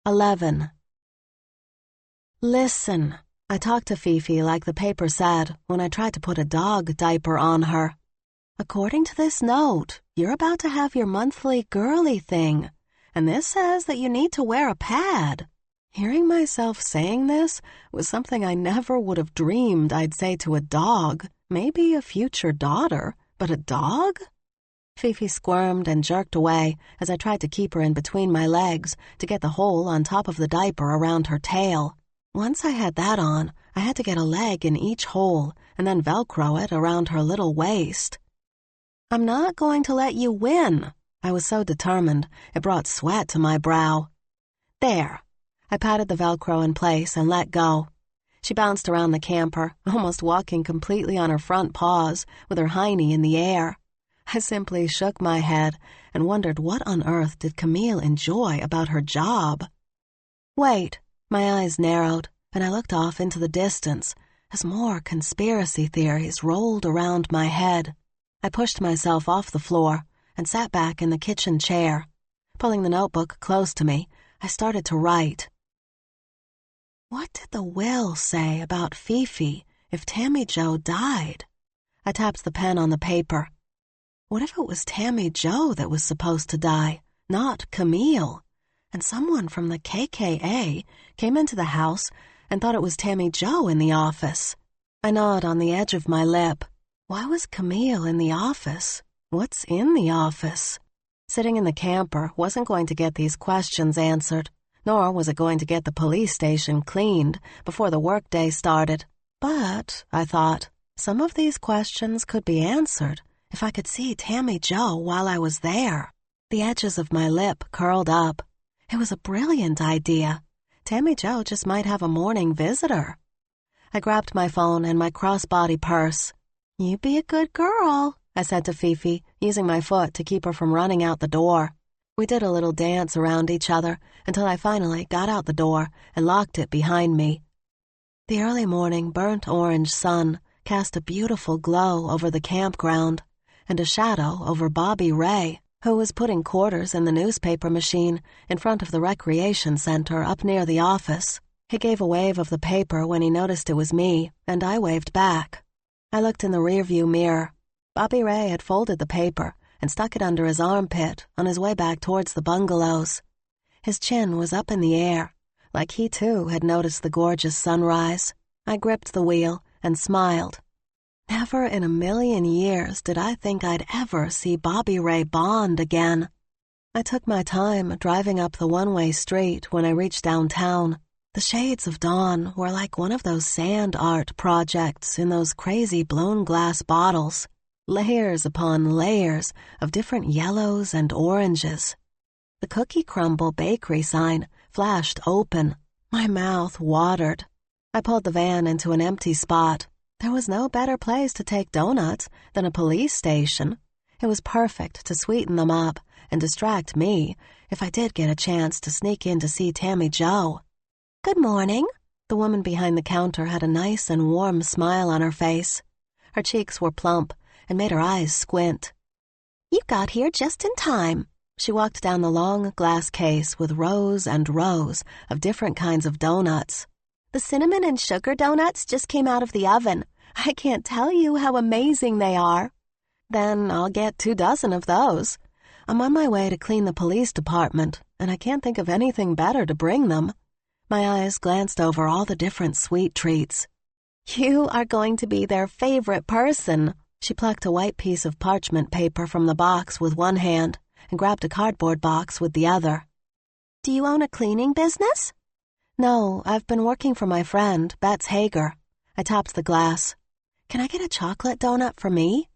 11. Listen, I talked to Fifi like the paper said when I tried to put a dog diaper on her. According to this note, you're about to have your monthly girly thing, and this says that you need to wear a pad. Hearing myself saying this was something I never would have dreamed I'd say to a dog, maybe a future daughter, but a dog? Fifi squirmed and jerked away as I tried to keep her in between my legs to get the hole on top of the diaper around her tail. Once I had that on, I had to get a leg in each hole and then Velcro it around her little waist. I'm not going to let you win. I was so determined, it brought sweat to my brow. There. I patted the Velcro in place and let go. She bounced around the camper, almost walking completely on her front paws with her hiney in the air. I simply shook my head and wondered what on earth did Camille enjoy about her job. Wait. My eyes narrowed, and I looked off into the distance as more conspiracy theories rolled around my head. I pushed myself off the floor and sat back in the kitchen chair. Pulling the notebook close to me, I started to write. What did the will say about Fifi if Tammy Jo died? I tapped the pen on the paper. What if it was Tammy Jo that was supposed to die, not Camille? And someone from the KKA came into the house and thought it was Tammy Jo in the office. I gnawed on the edge of my lip. Why was Camille in the office? What's in the office? Sitting in the camper wasn't going to get these questions answered, nor was it going to get the police station cleaned before the workday started. But, I thought, some of these questions could be answered if I could see Tammy Jo while I was there. The edges of my lip curled up. It was a brilliant idea. Tammy Jo just might have a morning visitor. I grabbed my phone and my crossbody purse. You be a good girl, I said to Fifi, using my foot to keep her from running out the door. We did a little dance around each other until I finally got out the door and locked it behind me. The early morning burnt orange sun cast a beautiful glow over the campground and a shadow over Bobby Ray, who was putting quarters in the newspaper machine in front of the recreation center up near the office. He gave a wave of the paper when he noticed it was me, and I waved back. I looked in the rearview mirror. Bobby Ray had folded the paper and stuck it under his armpit on his way back towards the bungalows. His chin was up in the air, like he too had noticed the gorgeous sunrise. I gripped the wheel and smiled. Never in a million years did I think I'd ever see Bobby Ray Bond again. I took my time driving up the one-way street when I reached downtown. The shades of dawn were like one of those sand art projects in those crazy blown glass bottles, layers upon layers of different yellows and oranges. The Cookie Crumble bakery sign flashed open. My mouth watered. I pulled the van into an empty spot. There was no better place to take donuts than a police station. It was perfect to sweeten them up and distract me if I did get a chance to sneak in to see Tammy Jo. Good morning. The woman behind the counter had a nice and warm smile on her face. Her cheeks were plump and made her eyes squint. You got here just in time. She walked down the long glass case with rows and rows of different kinds of donuts. The cinnamon and sugar donuts just came out of the oven. I can't tell you how amazing they are. Then I'll get 24 of those. I'm on my way to clean the police department, and I can't think of anything better to bring them. My eyes glanced over all the different sweet treats. You are going to be their favorite person. She plucked a white piece of parchment paper from the box with one hand and grabbed a cardboard box with the other. Do you own a cleaning business? No, I've been working for my friend, Bets Hager. I tapped the glass. Can I get a chocolate donut for me?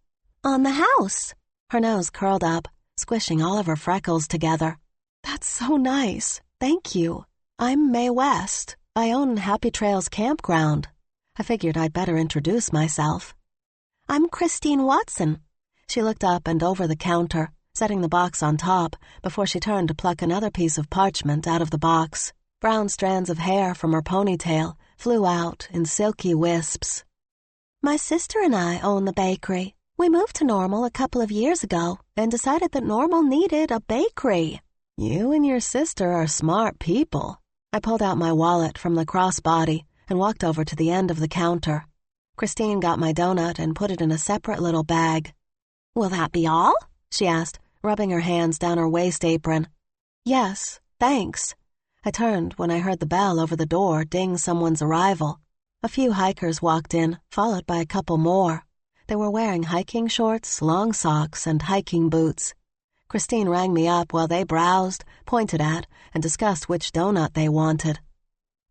On the house. Her nose curled up, squishing all of her freckles together. That's so nice. Thank you. I'm Mae West. I own Happy Trails Campground. I figured I'd better introduce myself. I'm Christine Watson. She looked up and over the counter, setting the box on top before she turned to pluck another piece of parchment out of the box. Brown strands of hair from her ponytail flew out in silky wisps. My sister and I own the bakery. We moved to Normal a couple of years ago and decided that Normal needed a bakery. You and your sister are smart people. I pulled out my wallet from the crossbody and walked over to the end of the counter. Christine got my donut and put it in a separate little bag. "Will that be all?" she asked, rubbing her hands down her waist apron. "Yes, thanks." I turned when I heard the bell over the door ding someone's arrival. A few hikers walked in, followed by a couple more. They were wearing hiking shorts, long socks, and hiking boots. Christine rang me up while they browsed, pointed at, and discussed which donut they wanted.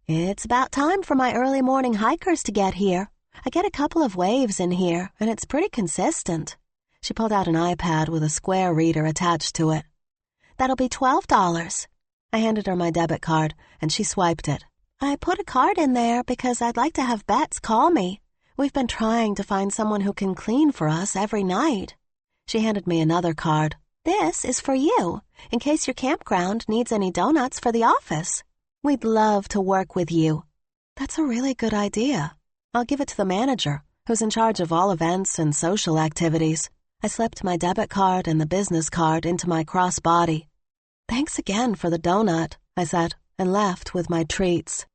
"It's about time for my early morning hikers to get here. I get a couple of waves in here, and it's pretty consistent." She pulled out an iPad with a square reader attached to it. "That'll be $12. I handed her my debit card, and she swiped it. "I put a card in there because I'd like to have Bets call me. We've been trying to find someone who can clean for us every night." She handed me another card. "This is for you, in case your campground needs any donuts for the office. We'd love to work with you." "That's a really good idea. I'll give it to the manager, who's in charge of all events and social activities." I slipped my debit card and the business card into my crossbody. "Thanks again for the donut," I said, and left with my treats.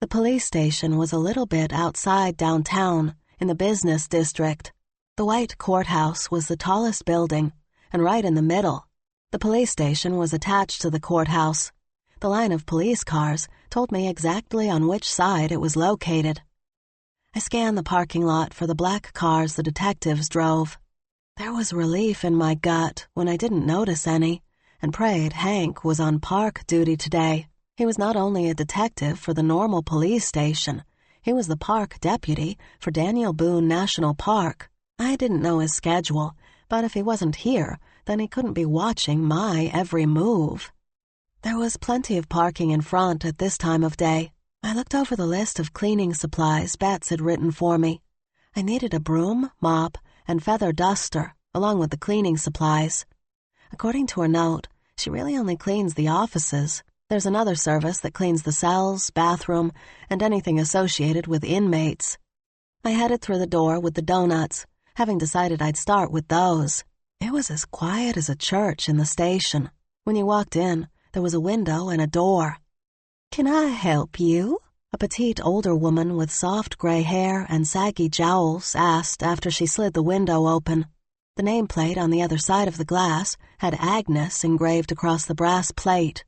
The police station was a little bit outside downtown, in the business district. The white courthouse was the tallest building, and right in the middle. The police station was attached to the courthouse. The line of police cars told me exactly on which side it was located. I scanned the parking lot for the black cars the detectives drove. There was relief in my gut when I didn't notice any, and prayed Hank was on park duty today. He was not only a detective for the normal police station, he was the park deputy for Daniel Boone National Park. I didn't know his schedule, but if he wasn't here, then he couldn't be watching my every move. There was plenty of parking in front at this time of day. I looked over the list of cleaning supplies Bets had written for me. I needed a broom, mop, and feather duster, along with the cleaning supplies. According to her note, she really only cleans the offices. There's another service that cleans the cells, bathroom, and anything associated with inmates. I headed through the door with the donuts, having decided I'd start with those. It was as quiet as a church in the station. When you walked in, there was a window and a door. "Can I help you?" a petite older woman with soft gray hair and saggy jowls asked after she slid the window open. The nameplate on the other side of the glass had Agnes engraved across the brass plate.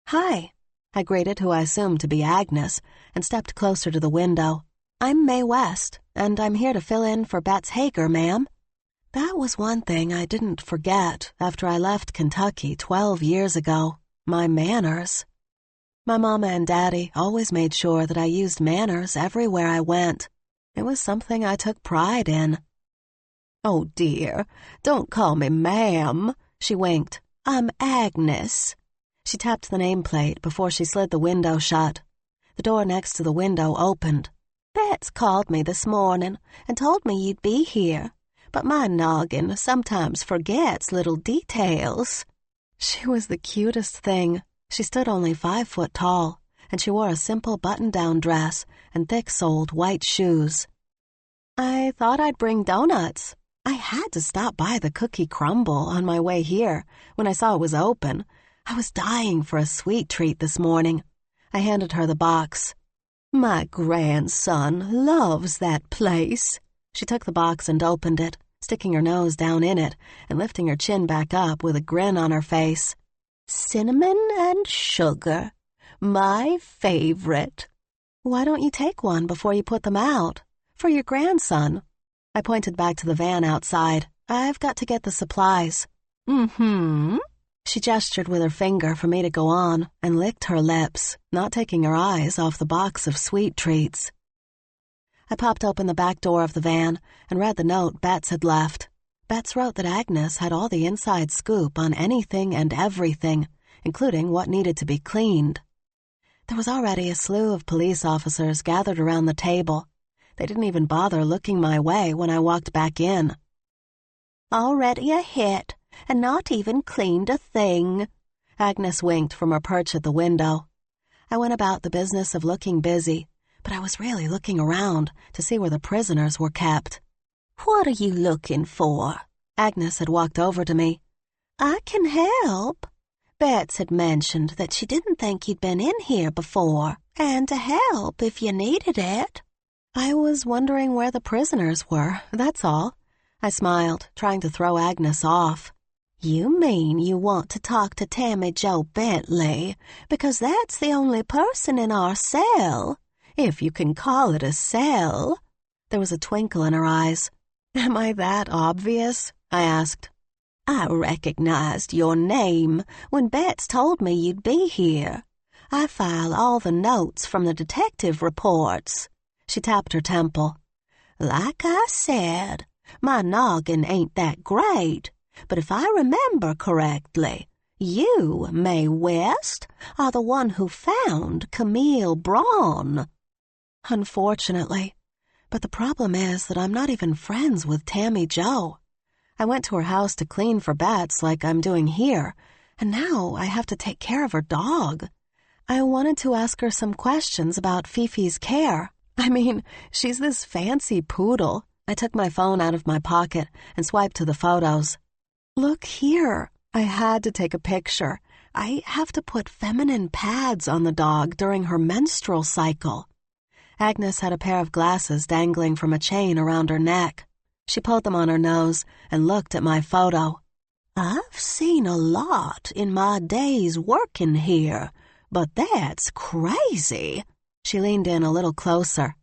"Hi," I greeted who I assumed to be Agnes, and stepped closer to the window. "I'm Mae West, and I'm here to fill in for Bets Hager, ma'am." That was one thing I didn't forget after I left Kentucky 12 years ago, my manners. My mama and daddy always made sure that I used manners everywhere I went. It was something I took pride in. "Oh, dear, don't call me ma'am," she winked. "I'm Agnes." She tapped the nameplate before she slid the window shut. The door next to the window opened. "Bets called me this morning and told me you'd be here, but my noggin sometimes forgets little details." She was the cutest thing. She stood only 5 foot tall, and she wore a simple button-down dress and thick-soled white shoes. "I thought I'd bring donuts. I had to stop by the Cookie Crumble on my way here when I saw it was open. I was dying for a sweet treat this morning." I handed her the box. "My grandson loves that place." She took the box and opened it, sticking her nose down in it and lifting her chin back up with a grin on her face. "Cinnamon and sugar. My favorite." "Why don't you take one before you put them out? For your grandson." I pointed back to the van outside. "I've got to get the supplies." "Mm-hmm." She gestured with her finger for me to go on and licked her lips, not taking her eyes off the box of sweet treats. I popped open the back door of the van and read the note Bets had left. Bets wrote that Agnes had all the inside scoop on anything and everything, including what needed to be cleaned. There was already a slew of police officers gathered around the table. They didn't even bother looking my way when I walked back in. "Already a hit, and not even cleaned a thing." Agnes winked from her perch at the window. I went about the business of looking busy, but I was really looking around to see where the prisoners were kept. "What are you looking for?" Agnes had walked over to me. I can help. Bets had mentioned that she didn't think you'd been in here before, and to help if you needed it. I was wondering where the prisoners were, that's all. I smiled, trying to throw Agnes off. You mean you want to talk to Tammy Jo Bentley, because that's the only person in our cell, if you can call it a cell. There was a twinkle in her eyes. Am I that obvious? I asked. I recognized your name when Bets told me you'd be here. I file all the notes from the detective reports. She tapped her temple. Like I said, my noggin ain't that great, but if I remember correctly, you, Mae West, are the one who found Camille Braun. Unfortunately, but the problem is that I'm not even friends with Tammy Jo. I went to her house to clean for Bets like I'm doing here, and now I have to take care of her dog. I wanted to ask her some questions about Fifi's care. I mean, she's this fancy poodle. I took my phone out of my pocket and swiped to the photos. Look here. I had to take a picture. I have to put feminine pads on the dog during her menstrual cycle. Agnes had a pair of glasses dangling from a chain around her neck. She pulled them on her nose and looked at my photo. I've seen a lot in my days working here, but that's crazy. She leaned in a little closer.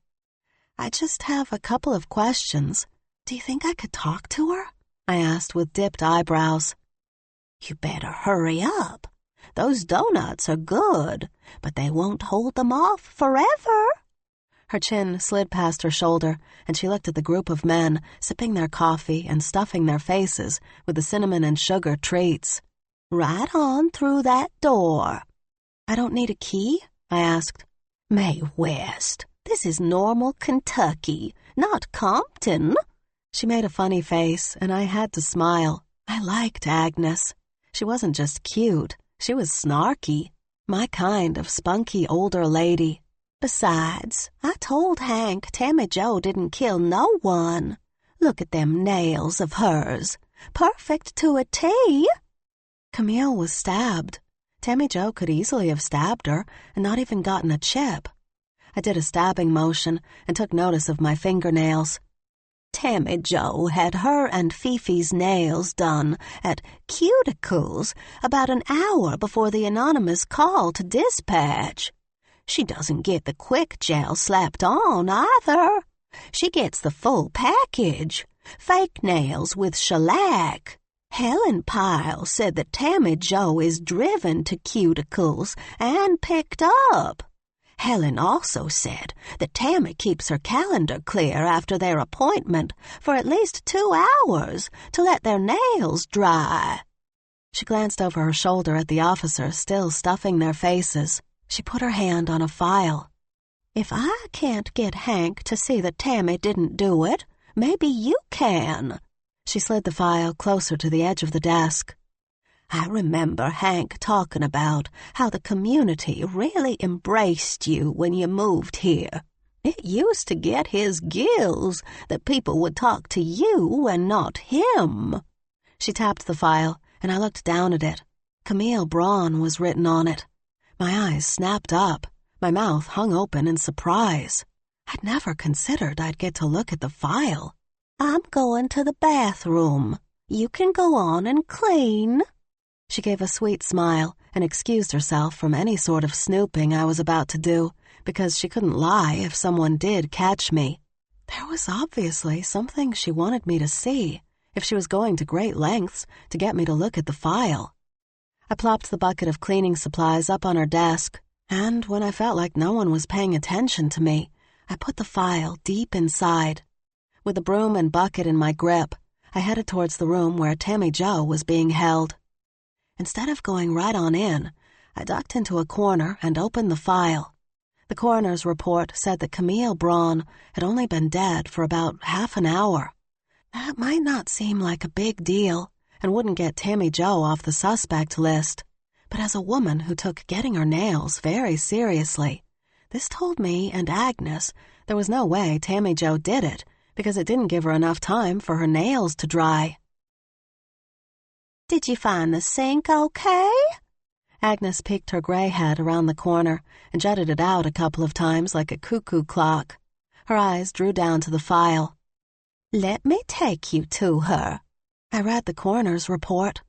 I just have a couple of questions. Do you think I could talk to her? I asked with dipped eyebrows. You better hurry up. Those donuts are good, but they won't hold them off forever. Her chin slid past her shoulder, and she looked at the group of men sipping their coffee and stuffing their faces with the cinnamon and sugar treats. Right on through that door. I don't need a key? I asked. Mae West, this is normal Kentucky, not Compton. She made a funny face, and I had to smile. I liked Agnes. She wasn't just cute, she was snarky. My kind of spunky older lady. Besides, I told Hank Tammy Jo didn't kill no one. Look at them nails of hers. Perfect to a T. Camille was stabbed. Tammy Jo could easily have stabbed her and not even gotten a chip. I did a stabbing motion and took notice of my fingernails. Tammy Jo had her and Fifi's nails done at Cuticles about an hour before the anonymous call to dispatch. She doesn't get the quick gel slapped on either. She gets the full package. Fake nails with shellac. Helen Pyle said that Tammy Jo is driven to Cuticles and picked up. Helen also said that Tammy keeps her calendar clear after their appointment for at least 2 hours to let their nails dry. She glanced over her shoulder at the officers still stuffing their faces. She put her hand on a file. If I can't get Hank to see that Tammy didn't do it, maybe you can. She slid the file closer to the edge of the desk. I remember Hank talking about how the community really embraced you when you moved here. It used to get his gills that people would talk to you and not him. She tapped the file, and I looked down at it. Camille Braun was written on it. My eyes snapped up. My mouth hung open in surprise. I'd never considered I'd get to look at the file. I'm going to the bathroom. You can go on and clean. She gave a sweet smile and excused herself from any sort of snooping I was about to do, because she couldn't lie if someone did catch me. There was obviously something she wanted me to see, if she was going to great lengths to get me to look at the file. I plopped the bucket of cleaning supplies up on her desk, and when I felt like no one was paying attention to me, I put the file deep inside. With the broom and bucket in my grip, I headed towards the room where Tammy Jo was being held. Instead of going right on in, I ducked into a corner and opened the file. The coroner's report said that Camille Braun had only been dead for about half an hour. That might not seem like a big deal and wouldn't get Tammy Jo off the suspect list, but as a woman who took getting her nails very seriously, this told me and Agnes there was no way Tammy Jo did it because it didn't give her enough time for her nails to dry. Did you find the sink okay? Agnes peeked her gray head around the corner and jutted it out a couple of times like a cuckoo clock. Her eyes drew down to the file. Let me take you to her. I read the coroner's report.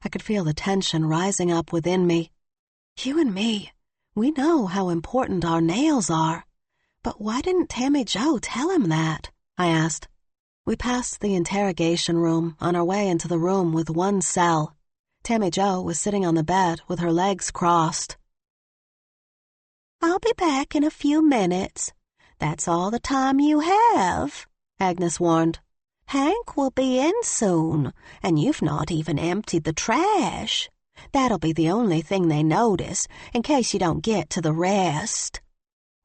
I could feel the tension rising up within me. You and me, we know how important our nails are. But why didn't Tammy Jo tell him that? I asked. We passed the interrogation room on our way into the room with one cell. Tammy Jo was sitting on the bed with her legs crossed. I'll be back in a few minutes. That's all the time you have, Agnes warned. Hank will be in soon, and you've not even emptied the trash. That'll be the only thing they notice, in case you don't get to the rest.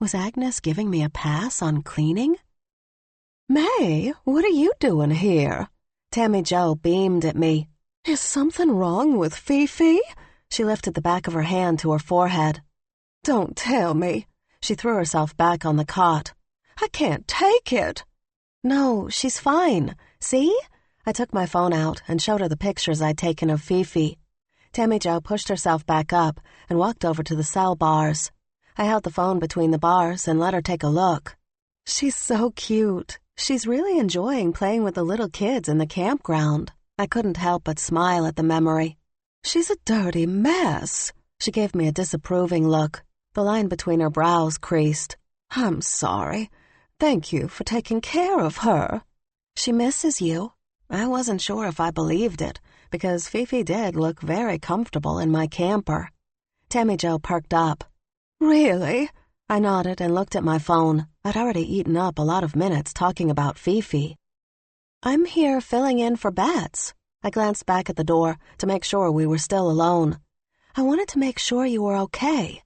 Was Agnes giving me a pass on cleaning? Mae, what are you doing here? Tammy Jo beamed at me. Is something wrong with Fifi? She lifted the back of her hand to her forehead. Don't tell me. She threw herself back on the cot. I can't take it. No, she's fine. See? I took my phone out and showed her the pictures I'd taken of Fifi. Tammy Jo pushed herself back up and walked over to the cell bars. I held the phone between the bars and let her take a look. She's so cute. She's really enjoying playing with the little kids in the campground. I couldn't help but smile at the memory. She's a dirty mess. She gave me a disapproving look. The line between her brows creased. I'm sorry. Thank you for taking care of her. She misses you. I wasn't sure if I believed it, because Fifi did look very comfortable in my camper. Tammy Jo perked up. Really? I nodded and looked at my phone. I'd already eaten up a lot of minutes talking about Fifi. I'm here filling in for Bats. I glanced back at the door to make sure we were still alone. I wanted to make sure you were okay.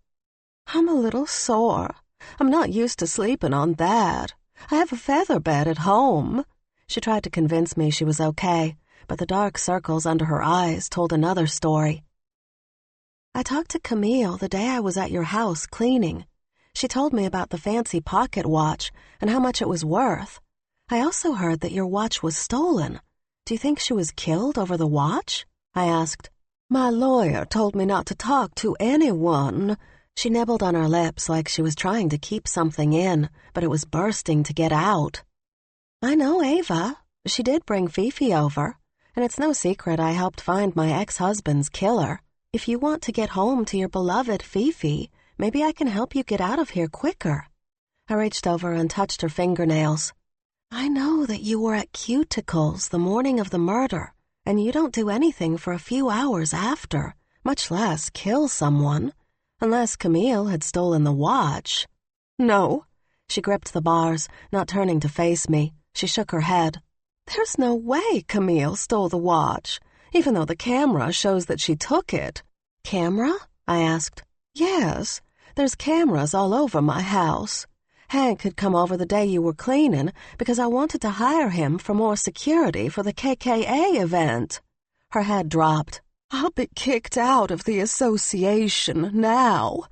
I'm a little sore. I'm not used to sleeping on that. I have a feather bed at home. She tried to convince me she was okay, but the dark circles under her eyes told another story. I talked to Camille the day I was at your house cleaning. She told me about the fancy pocket watch and how much it was worth. I also heard that your watch was stolen. Do you think she was killed over the watch? I asked. My lawyer told me not to talk to anyone. She nibbled on her lips like she was trying to keep something in, but it was bursting to get out. I know Ava. She did bring Fifi over, and it's no secret I helped find my ex-husband's killer. If you want to get home to your beloved Fifi, maybe I can help you get out of here quicker. I reached over and touched her fingernails. I know that you were at Cuticles the morning of the murder, and you don't do anything for a few hours after, much less kill someone. Unless Camille had stolen the watch. No. She gripped the bars, not turning to face me. She shook her head. There's no way Camille stole the watch, even though the camera shows that she took it. Camera? I asked. Yes. There's cameras all over my house. Hank had come over the day you were cleaning because I wanted to hire him for more security for the KKA event. Her head dropped. I'll be kicked out of the association now.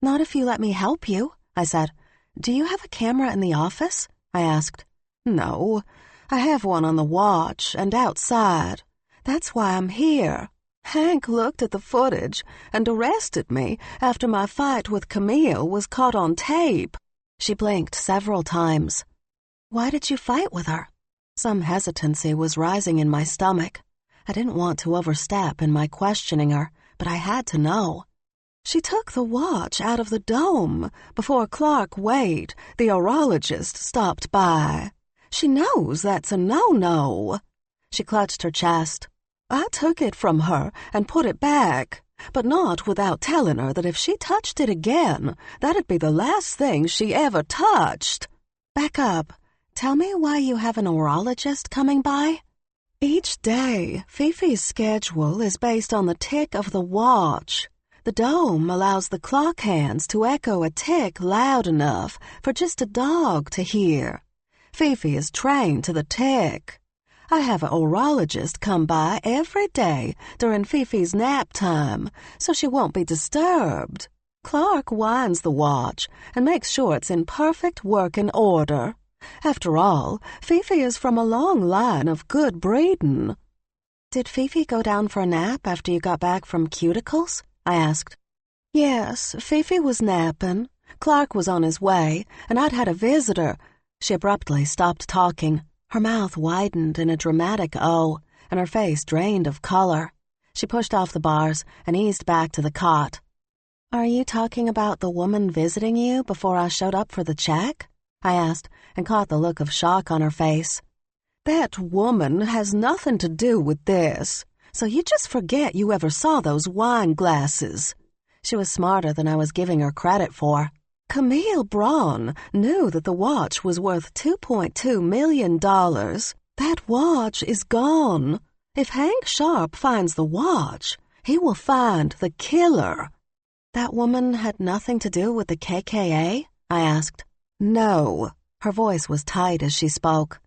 Not if you let me help you, I said. Do you have a camera in the office? I asked. No, I have one on the watch and outside. That's why I'm here. Hank looked at the footage and arrested me after my fight with Camille was caught on tape. She blinked several times. Why did you fight with her? Some hesitancy was rising in my stomach. I didn't want to overstep in my questioning her, but I had to know. She took the watch out of the dome before Clark Wade, the urologist, stopped by. She knows that's a no-no. She clutched her chest. I took it from her and put it back, but not without telling her that if she touched it again, that'd be the last thing she ever touched. Back up. Tell me why you have an urologist coming by? Each day, Fifi's schedule is based on the tick of the watch. The dome allows the clock hands to echo a tick loud enough for just a dog to hear. Fifi is trained to the tick. I have an urologist come by every day during Fifi's nap time, so she won't be disturbed. Clark winds the watch and makes sure it's in perfect working order. After all, Fifi is from a long line of good breeding. Did Fifi go down for a nap after you got back from Cuticles? I asked. Yes, Fifi was napping. Clark was on his way, and I'd had a visitor. She abruptly stopped talking. Her mouth widened in a dramatic O, and her face drained of color. She pushed off the bars and eased back to the cot. Are you talking about the woman visiting you before I showed up for the check? I asked, and caught the look of shock on her face. That woman has nothing to do with this, so you just forget you ever saw those wine glasses. She was smarter than I was giving her credit for. Camille Braun knew that the watch was worth $2.2 million. That watch is gone. If Hank Sharp finds the watch, he will find the killer. That woman had nothing to do with the KKA? I asked. No. Her voice was tight as she spoke.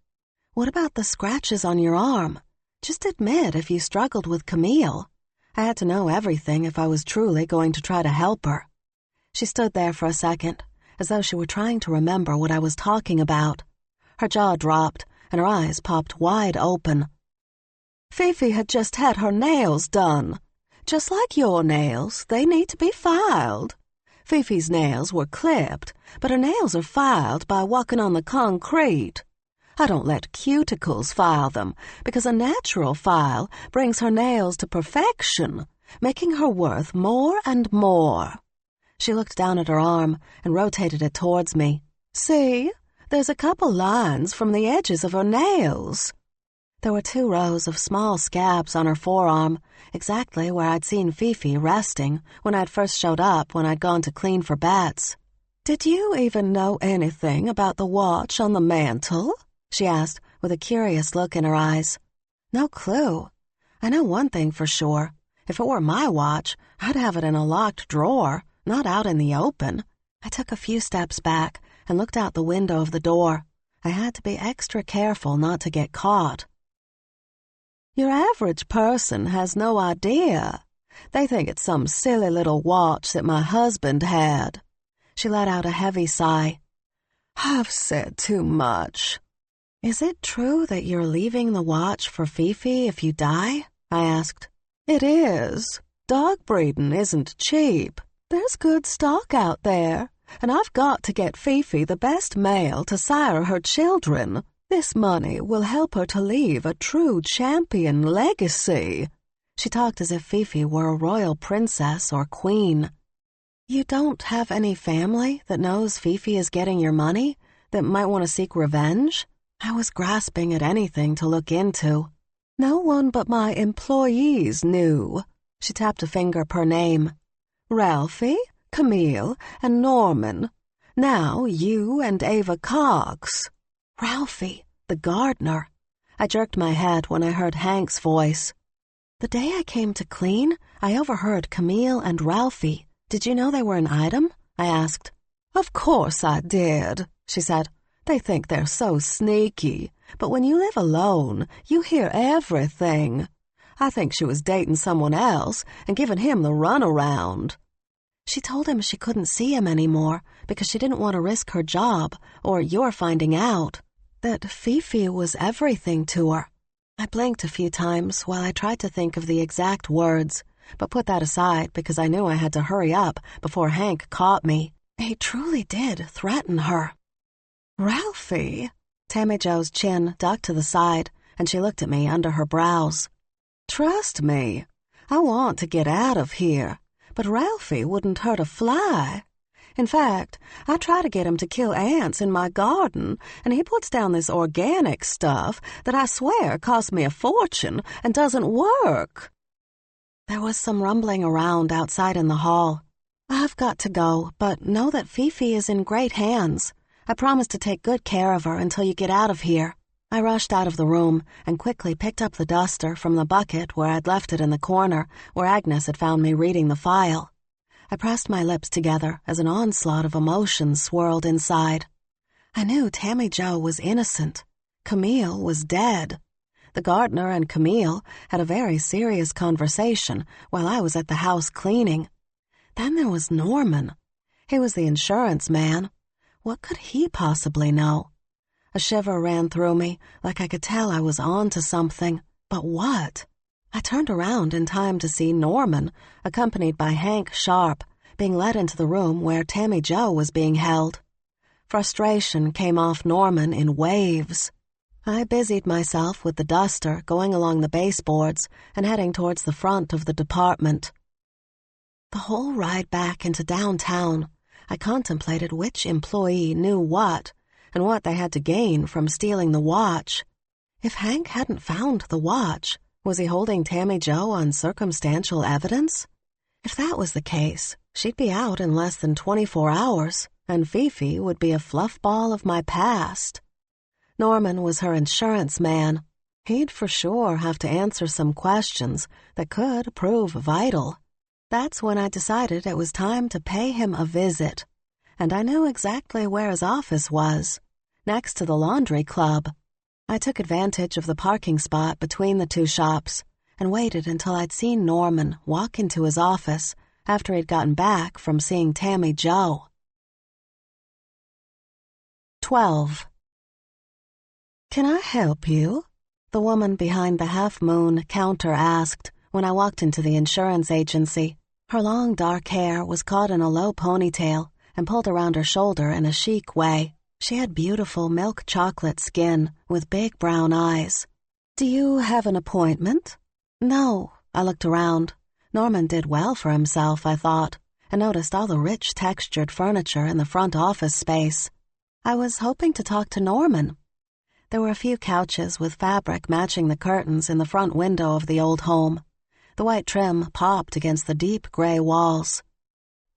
What about the scratches on your arm? Just admit if you struggled with Camille. I had to know everything if I was truly going to try to help her. She stood there for a second, as though she were trying to remember what I was talking about. Her jaw dropped, and her eyes popped wide open. Fifi had just had her nails done. Just like your nails, they need to be filed. Fifi's nails were clipped, but her nails are filed by walking on the concrete. I don't let cuticles file them, because a natural file brings her nails to perfection, making her worth more and more. She looked down at her arm and rotated it towards me. See, there's a couple lines from the edges of her nails. There were 2 rows of small scabs on her forearm, exactly where I'd seen Fifi resting when I'd first showed up when I'd gone to clean for bats. Did you even know anything about the watch on the mantel? She asked, with a curious look in her eyes. No clue. I know one thing for sure. If it were my watch, I'd have it in a locked drawer, not out in the open. I took a few steps back and looked out the window of the door. I had to be extra careful not to get caught. Your average person has no idea. They think it's some silly little watch that my husband had. She let out a heavy sigh. I've said too much. Is it true that you're leaving the watch for Fifi if you die? I asked. It is. Dog breeding isn't cheap. There's good stock out there, and I've got to get Fifi the best male to sire her children. This money will help her to leave a true champion legacy. She talked as if Fifi were a royal princess or queen. You don't have any family that knows Fifi is getting your money, that might want to seek revenge? I was grasping at anything to look into. No one but my employees knew. She tapped a finger per name. Ralphie, Camille, and Norman. Now you and Ava Cox. Ralphie, the gardener. I jerked my head when I heard Hank's voice. The day I came to clean, I overheard Camille and Ralphie. Did you know they were an item? I asked. Of course I did, she said. They think they're so sneaky, but when you live alone, you hear everything. I think she was dating someone else and giving him the runaround. She told him she couldn't see him anymore because she didn't want to risk her job or your finding out. That Fifi was everything to her. I blinked a few times while I tried to think of the exact words, but put that aside because I knew I had to hurry up before Hank caught me. He truly did threaten her. Ralphie? Tammy Jo's chin ducked to the side, and she looked at me under her brows. Trust me, I want to get out of here, but Ralphie wouldn't hurt a fly. In fact, I try to get him to kill ants in my garden, and he puts down this organic stuff that I swear cost me a fortune and doesn't work. There was some rumbling around outside in the hall. I've got to go, but know that Fifi is in great hands. I promise to take good care of her until you get out of here. I rushed out of the room and quickly picked up the duster from the bucket where I'd left it in the corner where Agnes had found me reading the file. I pressed my lips together as an onslaught of emotions swirled inside. I knew Tammy Jo was innocent. Camille was dead. The gardener and Camille had a very serious conversation while I was at the house cleaning. Then there was Norman. He was the insurance man. What could he possibly know? A shiver ran through me, like I could tell I was on to something. But what? I turned around in time to see Norman, accompanied by Hank Sharp, being led into the room where Tammy Jo was being held. Frustration came off Norman in waves. I busied myself with the duster going along the baseboards and heading towards the front of the department. The whole ride back into downtown, I contemplated which employee knew what and what they had to gain from stealing the watch. If Hank hadn't found the watch, was he holding Tammy Jo on circumstantial evidence? If that was the case, she'd be out in less than 24 hours, and Fifi would be a fluff ball of my past. Norman was her insurance man. He'd for sure have to answer some questions that could prove vital. That's when I decided it was time to pay him a visit, and I knew exactly where his office was, next to the laundry club. I took advantage of the parking spot between the two shops and waited until I'd seen Norman walk into his office after he'd gotten back from seeing Tammy Jo. 12. "Can I help you?" the woman behind the half-moon counter asked when I walked into the insurance agency. Her long dark hair was caught in a low ponytail and pulled around her shoulder in a chic way. She had beautiful milk chocolate skin with big brown eyes. "Do you have an appointment?" "No." I looked around. Norman did well for himself, I thought, and noticed all the rich textured furniture in the front office space. I was hoping to talk to Norman. There were a few couches with fabric matching the curtains in the front window of the old home. The white trim popped against the deep gray walls.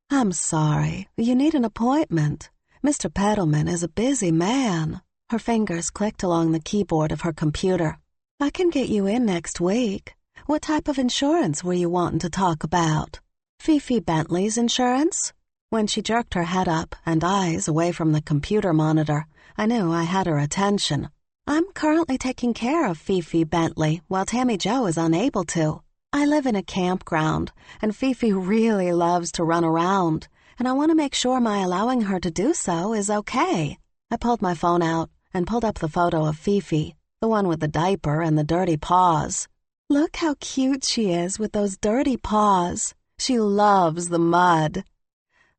"I'm sorry, you need an appointment. Mr. Peddleman is a busy man." Her fingers clicked along the keyboard of her computer. "I can get you in next week. What type of insurance were you wanting to talk about?" "Fifi Bentley's insurance?" When she jerked her head up and eyes away from the computer monitor, I knew I had her attention. "I'm currently taking care of Fifi Bentley while Tammy Jo is unable to. I live in a campground, and Fifi really loves to run around, and I want to make sure my allowing her to do so is okay." I pulled my phone out and pulled up the photo of Fifi, the one with the diaper and the dirty paws. "Look how cute she is with those dirty paws. She loves the mud.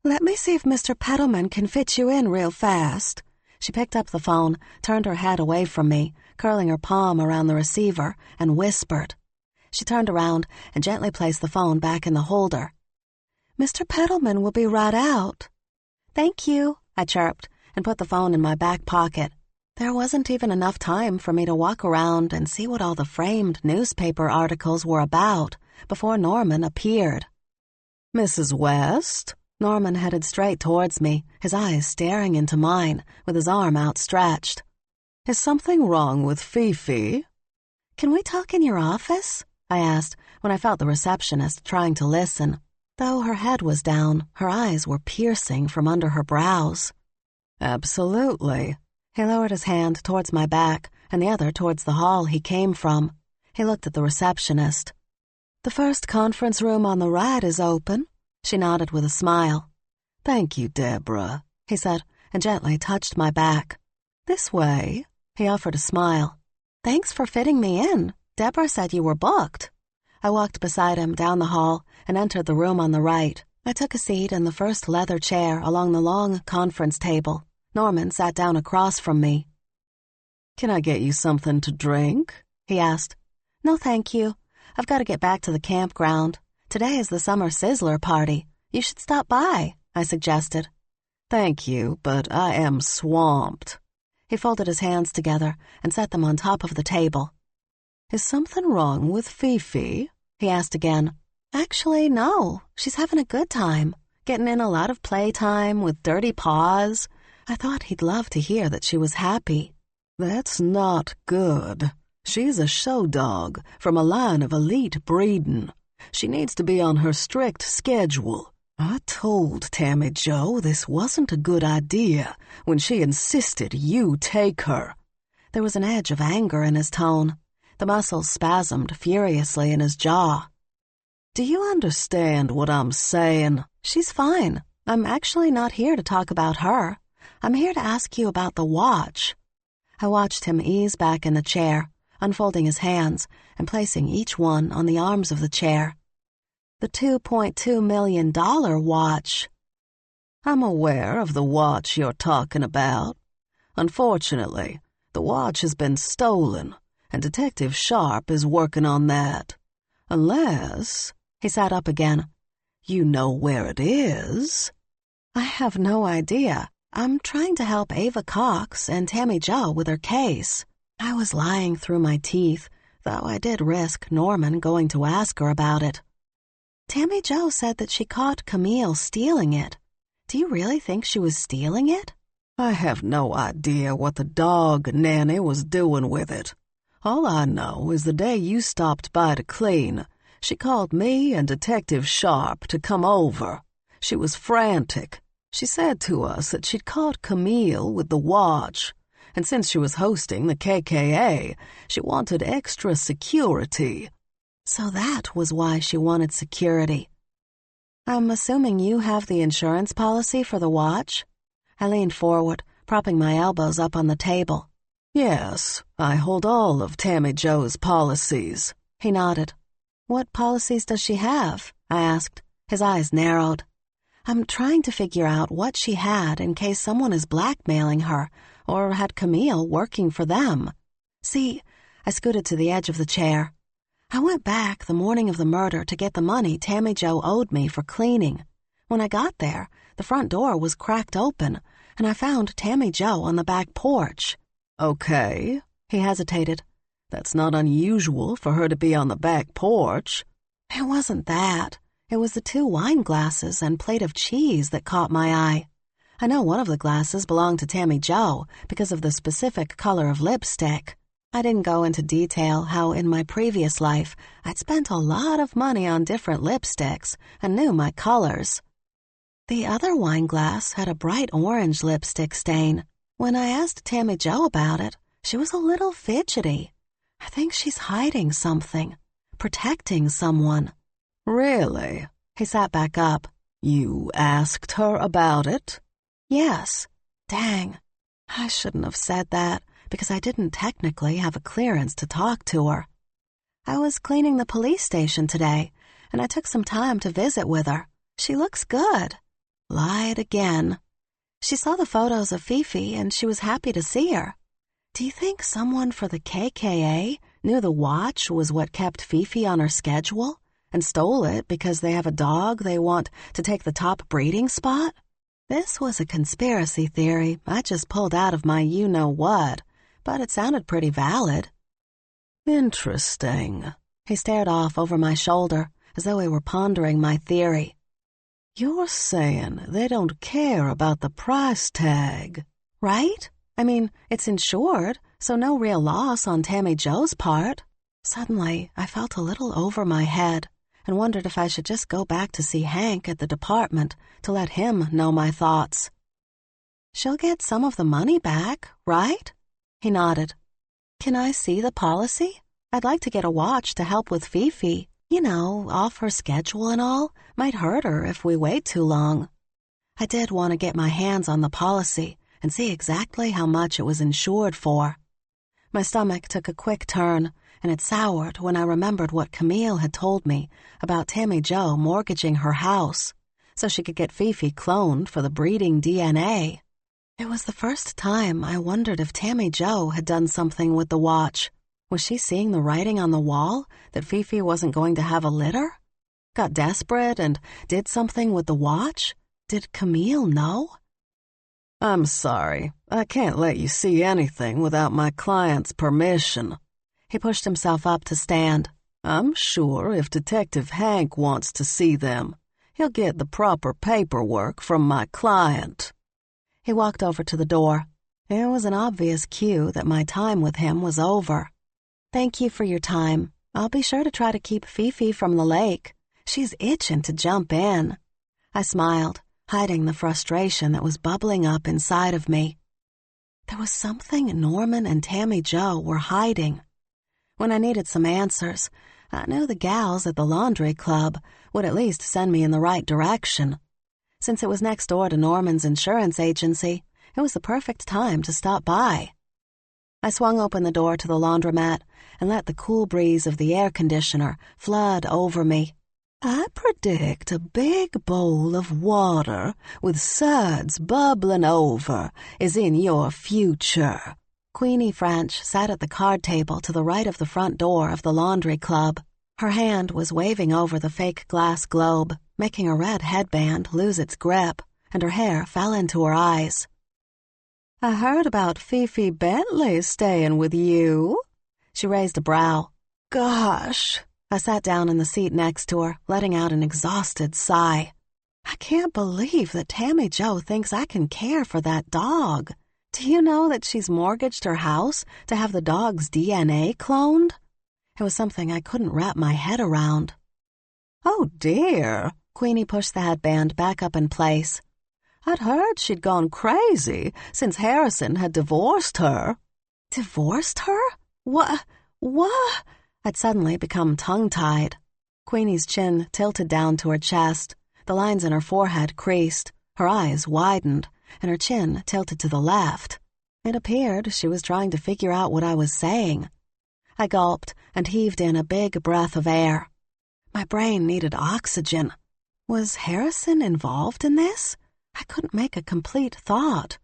Let me see if Mr. Peddleman can fit you in real fast." She picked up the phone, turned her head away from me, curling her palm around the receiver, and whispered. She turned around and gently placed the phone back in the holder. "Mr. Peddleman will be right out." "Thank you," I chirped, and put the phone in my back pocket. There wasn't even enough time for me to walk around and see what all the framed newspaper articles were about before Norman appeared. "Mrs. West?" Norman headed straight towards me, his eyes staring into mine, with his arm outstretched. "Is something wrong with Fifi?" "Can we talk in your office?" I asked when I felt the receptionist trying to listen. Though her head was down, her eyes were piercing from under her brows. "Absolutely." He lowered his hand towards my back and the other towards the hall he came from. He looked at the receptionist. "The first conference room on the right is open." She nodded with a smile. "Thank you, Deborah," he said, and gently touched my back. "This way." He offered a smile. "Thanks for fitting me in. Deborah said you were booked." I walked beside him down the hall and entered the room on the right. I took a seat in the first leather chair along the long conference table. Norman sat down across from me. "Can I get you something to drink?" he asked. "No, thank you. I've got to get back to the campground. Today is the summer sizzler party. You should stop by," I suggested. "Thank you, but I am swamped." He folded his hands together and set them on top of the table. "Is something wrong with Fifi?" he asked again. "Actually, no. She's having a good time, getting in a lot of playtime with dirty paws." I thought he'd love to hear that she was happy. "That's not good. She's a show dog from a line of elite breeding. She needs to be on her strict schedule. I told Tammy Jo this wasn't a good idea when she insisted you take her." There was an edge of anger in his tone. The muscles spasmed furiously in his jaw. "Do you understand what I'm saying?" "She's fine. I'm actually not here to talk about her. I'm here to ask you about the watch." I watched him ease back in the chair, unfolding his hands and placing each one on the arms of the chair. The $2.2 million watch. I'm aware of the watch you're talking about. Unfortunately, the watch has been stolen, and Detective Sharp is working on that. Unless, he sat up again, you know where it is. I have no idea. I'm trying to help Ava Cox and Tammy Jo with her case. I was lying through my teeth, though I did risk Norman going to ask her about it. Tammy Jo said that she caught Camille stealing it. Do you really think she was stealing it? I have no idea what the dog nanny was doing with it. All I know is the day you stopped by to clean, she called me and Detective Sharp to come over. She was frantic. She said to us that she'd caught Camille with the watch, and since she was hosting the KKA, she wanted extra security. So that was why she wanted security. I'm assuming you have the insurance policy for the watch? I leaned forward, propping my elbows up on the table. Yes, I hold all of Tammy Jo's policies. He nodded. What policies does she have? I asked. His eyes narrowed. I'm trying to figure out what she had in case someone is blackmailing her or had Camille working for them. See, I scooted to the edge of the chair. I went back the morning of the murder to get the money Tammy Jo owed me for cleaning. When I got there, the front door was cracked open, and I found Tammy Jo on the back porch. Okay, he hesitated. That's not unusual for her to be on the back porch. It wasn't that. It was the 2 wine glasses and plate of cheese that caught my eye. I know one of the glasses belonged to Tammy Jo because of the specific color of lipstick. I didn't go into detail how in my previous life I'd spent a lot of money on different lipsticks and knew my colors. The other wine glass had a bright orange lipstick stain. When I asked Tammy Jo about it, she was a little fidgety. I think she's hiding something, protecting someone. Really? He sat back up. You asked her about it? Yes. Dang. I shouldn't have said that because I didn't technically have a clearance to talk to her. I was cleaning the police station today, and I took some time to visit with her. She looks good. Lied again. She saw the photos of Fifi and she was happy to see her. Do you think someone for the KKA knew the watch was what kept Fifi on her schedule and stole it because they have a dog they want to take the top breeding spot? This was a conspiracy theory I just pulled out of my you-know-what, but it sounded pretty valid. Interesting. He stared off over my shoulder as though he were pondering my theory. You're saying they don't care about the price tag, right? I mean, it's insured, so no real loss on Tammy Jo's part. Suddenly, I felt a little over my head and wondered if I should just go back to see Hank at the department to let him know my thoughts. She'll get some of the money back, right? He nodded. Can I see the policy? I'd like to get a watch to help with Fifi. You know, off her schedule and all. Might hurt her if we wait too long. I did want to get my hands on the policy and see exactly how much it was insured for. My stomach took a quick turn, and it soured when I remembered what Camille had told me about Tammy Jo mortgaging her house so she could get Fifi cloned for the breeding DNA. It was the first time I wondered if Tammy Jo had done something with the watch. Was she seeing the writing on the wall that Fifi wasn't going to have a litter? Got desperate and did something with the watch? Did Camille know? I'm sorry. I can't let you see anything without my client's permission. He pushed himself up to stand. I'm sure if Detective Hank wants to see them, he'll get the proper paperwork from my client. He walked over to the door. It was an obvious cue that my time with him was over. Thank you for your time. I'll be sure to try to keep Fifi from the lake. She's itching to jump in. I smiled, hiding the frustration that was bubbling up inside of me. There was something Norman and Tammy Jo were hiding. When I needed some answers, I knew the gals at the laundry club would at least send me in the right direction. Since it was next door to Norman's insurance agency, it was the perfect time to stop by. I swung open the door to the laundromat and let the cool breeze of the air conditioner flood over me. I predict a big bowl of water with suds bubbling over is in your future. Queenie French sat at the card table to the right of the front door of the laundry club. Her hand was waving over the fake glass globe, making a red headband lose its grip, and her hair fell into her eyes. I heard about Fifi Bentley staying with you. She raised a brow. Gosh. I sat down in the seat next to her, letting out an exhausted sigh. I can't believe that Tammy Jo thinks I can care for that dog. Do you know that she's mortgaged her house to have the dog's DNA cloned? It was something I couldn't wrap my head around. Oh dear, Queenie pushed the headband back up in place. I'd heard she'd gone crazy since Harrison had divorced her. Divorced her? What? I'd suddenly become tongue-tied. Queenie's chin tilted down to her chest, the lines in her forehead creased, her eyes widened, and her chin tilted to the left. It appeared she was trying to figure out what I was saying. I gulped and heaved in a big breath of air. My brain needed oxygen. Was Harrison involved in this? I couldn't make a complete thought.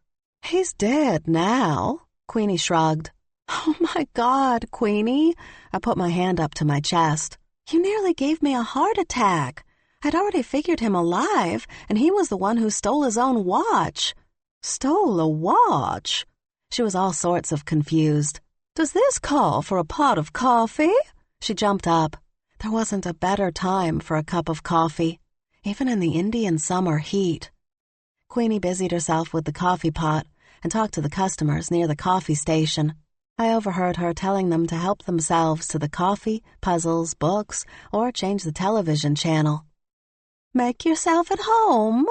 He's dead now, Queenie shrugged. Oh my God, Queenie. I put my hand up to my chest. You nearly gave me a heart attack. I'd already figured him alive, and he was the one who stole his own watch. Stole a watch? She was all sorts of confused. Does this call for a pot of coffee? She jumped up. There wasn't a better time for a cup of coffee, even in the Indian summer heat. Queenie busied herself with the coffee pot and talked to the customers near the coffee station. I overheard her telling them to help themselves to the coffee, puzzles, books, or change the television channel. Make yourself at home,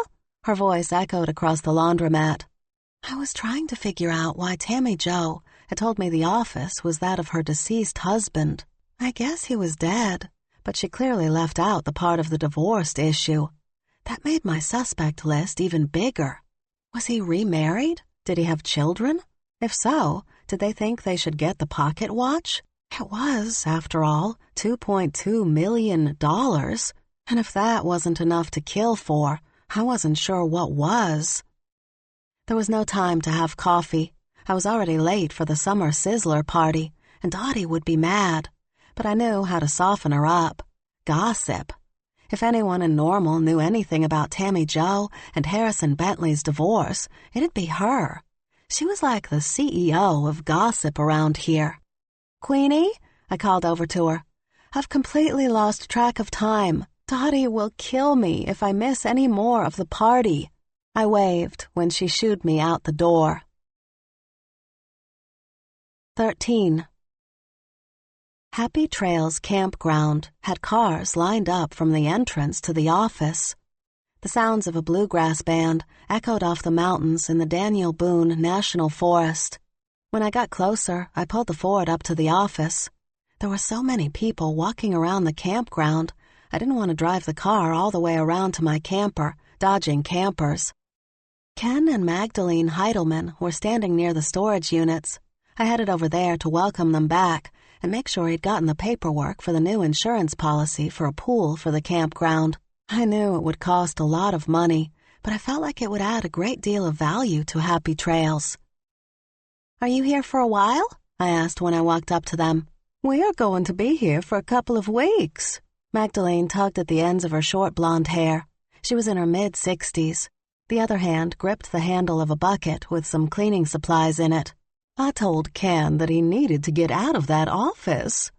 her voice echoed across the laundromat. I was trying to figure out why Tammy Jo had told me the office was that of her deceased husband. I guess he was dead, but she clearly left out the part of the divorced issue. That made my suspect list even bigger. Was he remarried? Did he have children? If so, did they think they should get the pocket watch? It was, after all, $2.2 million. And if that wasn't enough to kill for, I wasn't sure what was. There was no time to have coffee. I was already late for the summer sizzler party, and Dottie would be mad. But I knew how to soften her up. Gossip. If anyone in Normal knew anything about Tammy Jo and Harrison Bentley's divorce, it'd be her. She was like the CEO of gossip around here. Queenie, I called over to her. I've completely lost track of time. Dottie will kill me if I miss any more of the party. I waved when she shooed me out the door. 13. Happy Trails Campground had cars lined up from the entrance to the office. The sounds of a bluegrass band echoed off the mountains in the Daniel Boone National Forest. When I got closer, I pulled the Ford up to the office. There were so many people walking around the campground, I didn't want to drive the car all the way around to my camper, dodging campers. Ken and Magdalene Heidelman were standing near the storage units. I headed over there to welcome them back and make sure he'd gotten the paperwork for the new insurance policy for a pool for the campground. I knew it would cost a lot of money, but I felt like it would add a great deal of value to Happy Trails. Are you here for a while? I asked when I walked up to them. We are going to be here for a couple of weeks. Magdalene tugged at the ends of her short blonde hair. She was in her mid-60s. The other hand gripped the handle of a bucket with some cleaning supplies in it. I told Ken that he needed to get out of that office.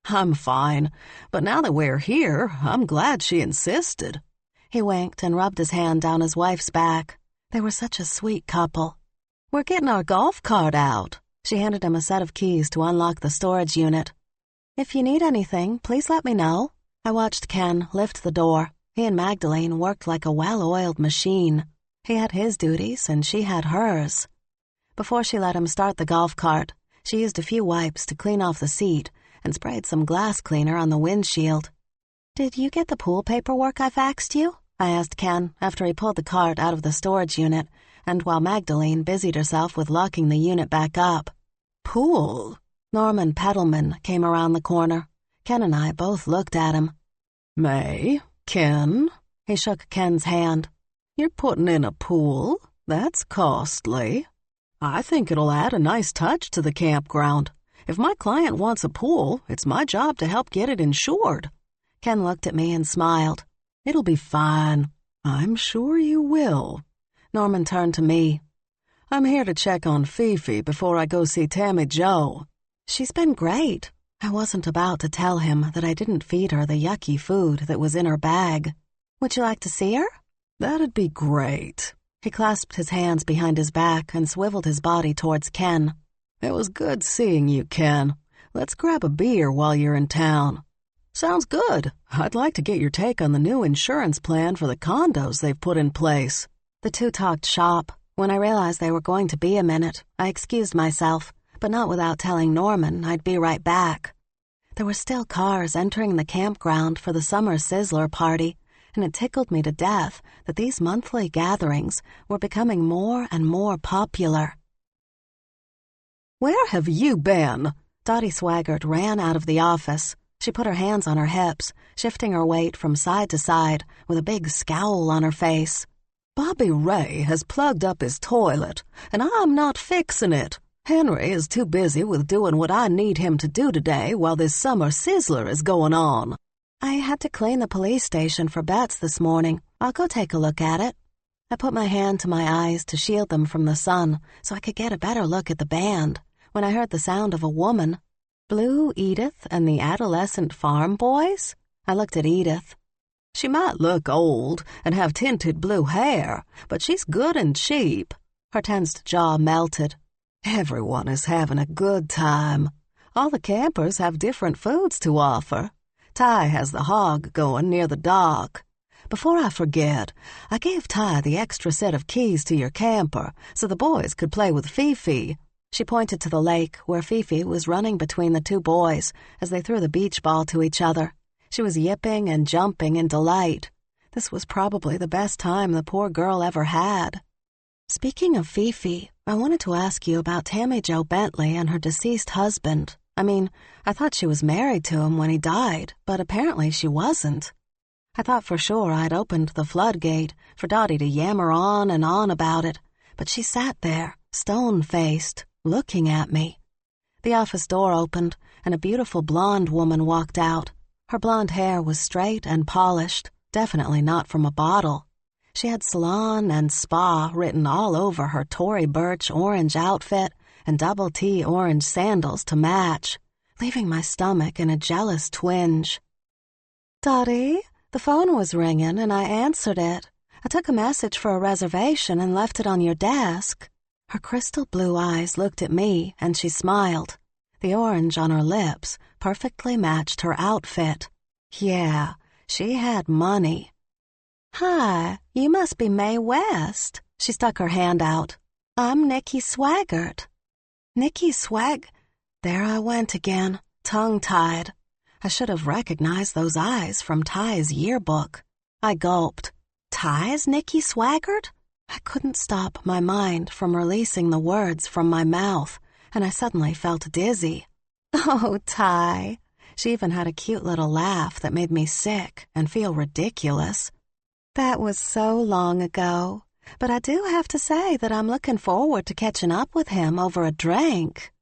I'm fine, but now that we're here, I'm glad she insisted. He winked and rubbed his hand down his wife's back. They were such a sweet couple. We're getting our golf cart out. She handed him a set of keys to unlock the storage unit. If you need anything, please let me know. I watched Ken lift the door. He and Magdalene worked like a well-oiled machine. He had his duties and she had hers. Before she let him start the golf cart, she used a few wipes to clean off the seat and sprayed some glass cleaner on the windshield. Did you get the pool paperwork I faxed you? I asked Ken after he pulled the cart out of the storage unit and while Magdalene busied herself with locking the unit back up. Pool? Norman Peddleman came around the corner. Ken and I both looked at him. "Mae, Ken," he shook Ken's hand. "You're putting in a pool? That's costly. I think it'll add a nice touch to the campground. If my client wants a pool, it's my job to help get it insured." Ken looked at me and smiled. "It'll be fine. I'm sure you will." Norman turned to me. "I'm here to check on Fifi before I go see Tammy Jo." "She's been great." I wasn't about to tell him that I didn't feed her the yucky food that was in her bag. "Would you like to see her?" "That'd be great." He clasped his hands behind his back and swiveled his body towards Ken. "It was good seeing you, Ken. Let's grab a beer while you're in town." "Sounds good. I'd like to get your take on the new insurance plan for the condos they've put in place." The two talked shop. When I realized they were going to be a minute, I excused myself, but not without telling Norman I'd be right back. There were still cars entering the campground for the summer Sizzler party, and it tickled me to death that these monthly gatherings were becoming more and more popular. "Where have you been?" Dottie Swaggart ran out of the office. She put her hands on her hips, shifting her weight from side to side with a big scowl on her face. "Bobby Ray has plugged up his toilet, and I'm not fixing it. Henry is too busy with doing what I need him to do today while this summer Sizzler is going on." "I had to clean the police station for bets this morning. I'll go take a look at it." I put my hand to my eyes to shield them from the sun so I could get a better look at the band when I heard the sound of a woman. Blue Edith and the Adolescent Farm Boys? I looked at Edith. "She might look old and have tinted blue hair, but she's good and cheap." Her tensed jaw melted. "Everyone is having a good time. All the campers have different foods to offer. Ty has the hog going near the dock. Before I forget, I gave Ty the extra set of keys to your camper so the boys could play with Fifi." She pointed to the lake where Fifi was running between the two boys as they threw the beach ball to each other. She was yipping and jumping in delight. This was probably the best time the poor girl ever had. "Speaking of Fifi, I wanted to ask you about Tammy Jo Bentley and her deceased husband. I thought she was married to him when he died, but apparently she wasn't." I thought for sure I'd opened the floodgate for Dottie to yammer on and on about it, but she sat there, stone-faced, looking at me. The office door opened, and a beautiful blonde woman walked out. Her blonde hair was straight and polished, definitely not from a bottle. She had salon and spa written all over her Tory Burch orange outfit and double T orange sandals to match, leaving my stomach in a jealous twinge. "Dottie, the phone was ringing and I answered it. I took a message for a reservation and left it on your desk." Her crystal blue eyes looked at me and she smiled. The orange on her lips perfectly matched her outfit. Yeah, she had money. "Hi, you must be Mae West." She stuck her hand out. "I'm Nikki Swaggart." Nikki Swag... There I went again, tongue-tied. I should have recognized those eyes from Ty's yearbook. I gulped. "Ty's Nikki Swaggart?" I couldn't stop my mind from releasing the words from my mouth, and I suddenly felt dizzy. "Oh, Ty." She even had a cute little laugh that made me sick and feel ridiculous. "That was so long ago, but I do have to say that I'm looking forward to catching up with him over a drink."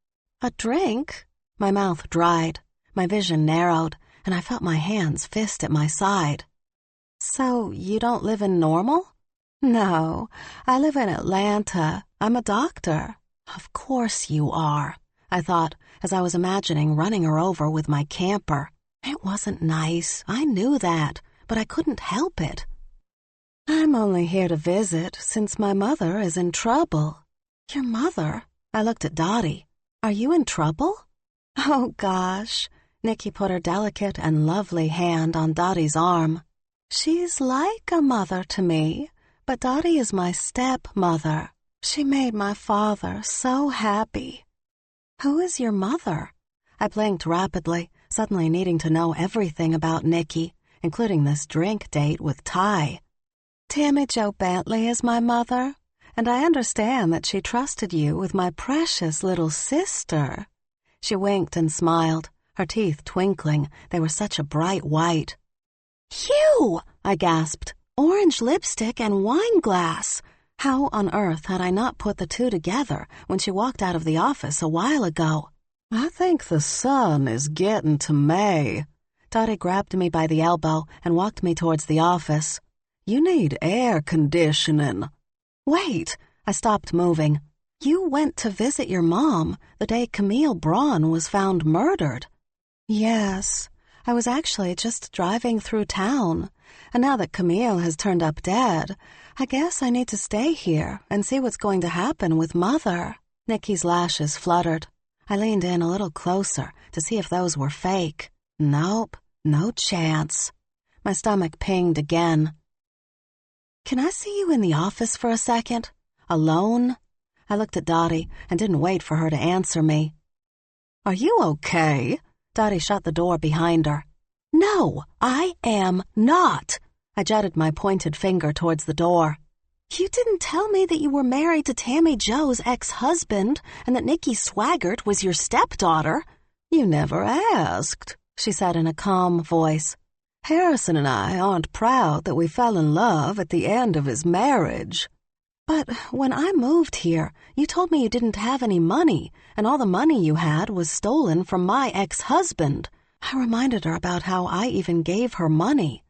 "A drink?" My mouth dried, my vision narrowed, and I felt my hands fist at my side. "So you don't live in Normal?" "No, I live in Atlanta. I'm a doctor." "Of course you are," I thought as I was imagining running her over with my camper. It wasn't nice, I knew that, but I couldn't help it. "I'm only here to visit since my mother is in trouble." "Your mother?" I looked at Dottie. "Are you in trouble?" "Oh, gosh." Nikki put her delicate and lovely hand on Dottie's arm. "She's like a mother to me, but Dottie is my stepmother. She made my father so happy." "Who is your mother?" I blinked rapidly, suddenly needing to know everything about Nikki, including this drink date with Ty. "Tammy Jo Bentley is my mother, and I understand that she trusted you with my precious little sister." She winked and smiled, her teeth twinkling. They were such a bright white. "Phew!" I gasped. "Orange lipstick and wine glass." How on earth had I not put the two together when she walked out of the office a while ago? "I think the sun is getting to Mae." Dottie grabbed me by the elbow and walked me towards the office. "You need air conditioning." "Wait!" I stopped moving. "You went to visit your mom the day Camille Braun was found murdered." "Yes, I was actually just driving through town, and now that Camille has turned up dead, I guess I need to stay here and see what's going to happen with Mother." Nikki's lashes fluttered. I leaned in a little closer to see if those were fake. Nope, no chance. My stomach pinged again. "Can I see you in the office for a second? Alone?" I looked at Dottie and didn't wait for her to answer me. "Are you okay?" Dottie shut the door behind her. "No, I am not." I jutted my pointed finger towards the door. "You didn't tell me that you were married to Tammy Joe's ex-husband and that Nikki Swaggart was your stepdaughter." "You never asked," she said in a calm voice. "Harrison and I aren't proud that we fell in love at the end of his marriage." "But when I moved here, you told me you didn't have any money, and all the money you had was stolen from my ex-husband." I reminded her about how I even gave her money.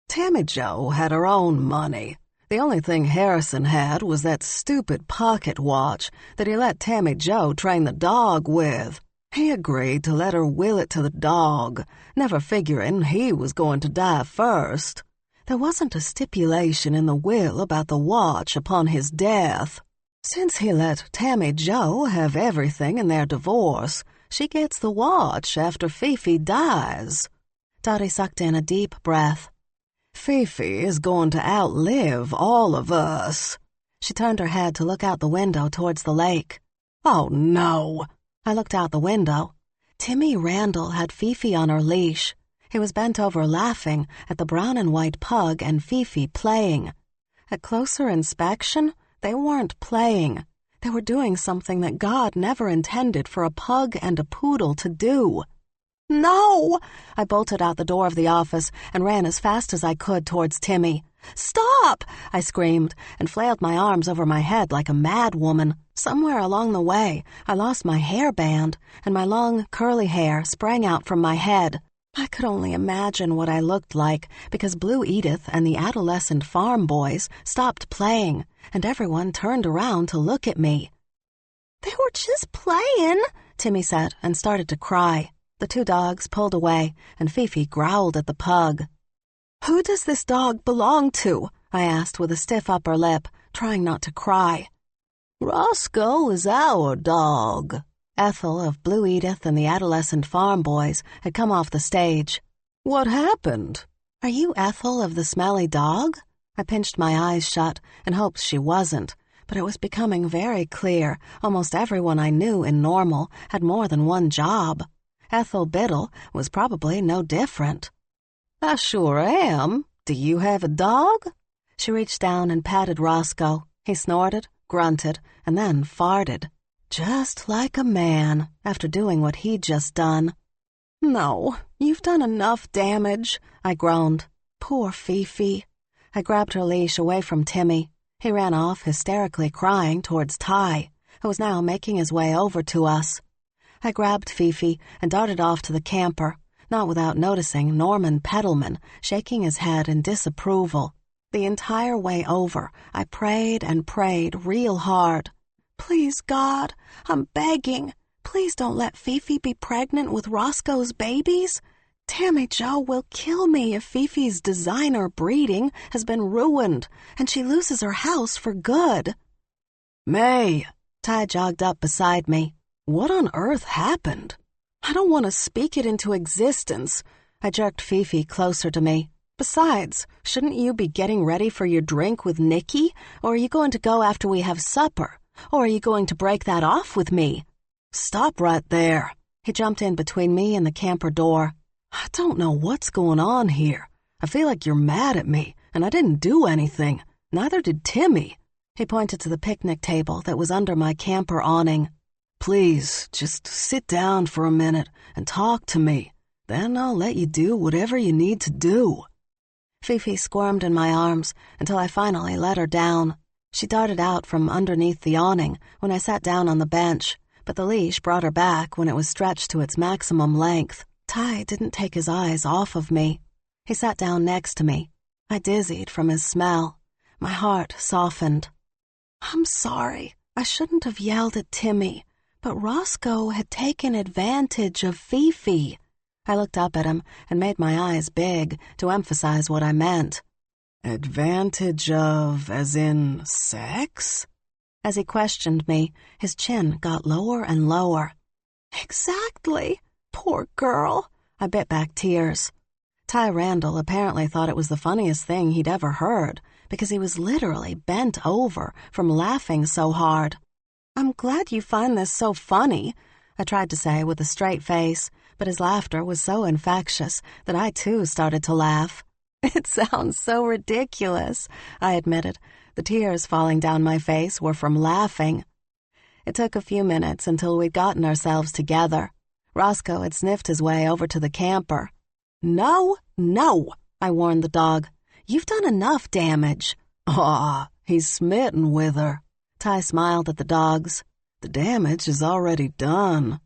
"Tammy Joe had her own money. The only thing Harrison had was that stupid pocket watch that he let Tammy Joe train the dog with. He agreed to let her will it to the dog, never figuring he was going to die first. There wasn't a stipulation in the will about the watch upon his death. Since he let Tammy Joe have everything in their divorce, she gets the watch after Fifi dies." Dottie sucked in a deep breath. "Fifi is going to outlive all of us." She turned her head to look out the window towards the lake. "Oh, no." I looked out the window. Timmy Randall had Fifi on her leash. He was bent over laughing at the brown and white pug and Fifi playing. At closer inspection, they weren't playing. They were doing something that God never intended for a pug and a poodle to do. "No!" I bolted out the door of the office and ran as fast as I could towards Timmy. "Stop!" I screamed and flailed my arms over my head like a mad woman. Somewhere along the way, I lost my hairband, and my long, curly hair sprang out from my head. I could only imagine what I looked like because Blue Edith and the adolescent farm boys stopped playing, and everyone turned around to look at me. "They were just playing," Timmy said and started to cry. The two dogs pulled away, and Fifi growled at the pug. "Who does this dog belong to?" I asked with a stiff upper lip, trying not to cry. "Roscoe is our dog." Ethel of Blue Edith and the adolescent farm boys had come off the stage. "What happened?" "Are you Ethel of the smelly dog?" I pinched my eyes shut and hoped she wasn't, but it was becoming very clear almost everyone I knew in Normal had more than one job. Ethel Biddle was probably no different. "I sure am. Do you have a dog?" She reached down and patted Roscoe. He snorted, grunted, and then farted. Just like a man, after doing what he'd just done. "No, you've done enough damage," I groaned. "Poor Fifi." I grabbed her leash away from Timmy. He ran off, hysterically crying, towards Ty, who was now making his way over to us. I grabbed Fifi and darted off to the camper, not without noticing Norman Peddleman shaking his head in disapproval. The entire way over, I prayed and prayed real hard. "Please, God, I'm begging. Please don't let Fifi be pregnant with Roscoe's babies. Tammy Joe will kill me if Fifi's designer breeding has been ruined and she loses her house for good." "Mae," Ty jogged up beside me. "What on earth happened?" "I don't want to speak it into existence." I jerked Fifi closer to me. "Besides, shouldn't you be getting ready for your drink with Nikki, or are you going to go after we have supper? Or are you going to break that off with me?" "Stop right there." He jumped in between me and the camper door. "I don't know what's going on here. I feel like you're mad at me, and I didn't do anything. Neither did Timmy." He pointed to the picnic table that was under my camper awning. Please, just sit down for a minute and talk to me. Then I'll let you do whatever you need to do." Fifi squirmed in my arms until I finally let her down. She darted out from underneath the awning when I sat down on the bench, but the leash brought her back when it was stretched to its maximum length. Ty didn't take his eyes off of me. He sat down next to me. I dizzied from his smell. My heart softened. "I'm sorry. I shouldn't have yelled at Timmy, but Roscoe had taken advantage of Fifi." I looked up at him and made my eyes big to emphasize what I meant. "Advantage of, as in sex?" As he questioned me, his chin got lower and lower. "Exactly. Poor girl." I bit back tears. Ty Randall apparently thought it was the funniest thing he'd ever heard because he was literally bent over from laughing so hard. "I'm glad you find this so funny," I tried to say with a straight face, but his laughter was so infectious that I too started to laugh. "It sounds so ridiculous," I admitted. The tears falling down my face were from laughing. It took a few minutes until we'd gotten ourselves together. Roscoe had sniffed his way over to the camper. No, I warned the dog. "You've done enough damage." "Aw, he's smitten with her." Ty smiled at the dogs. "The damage is already done."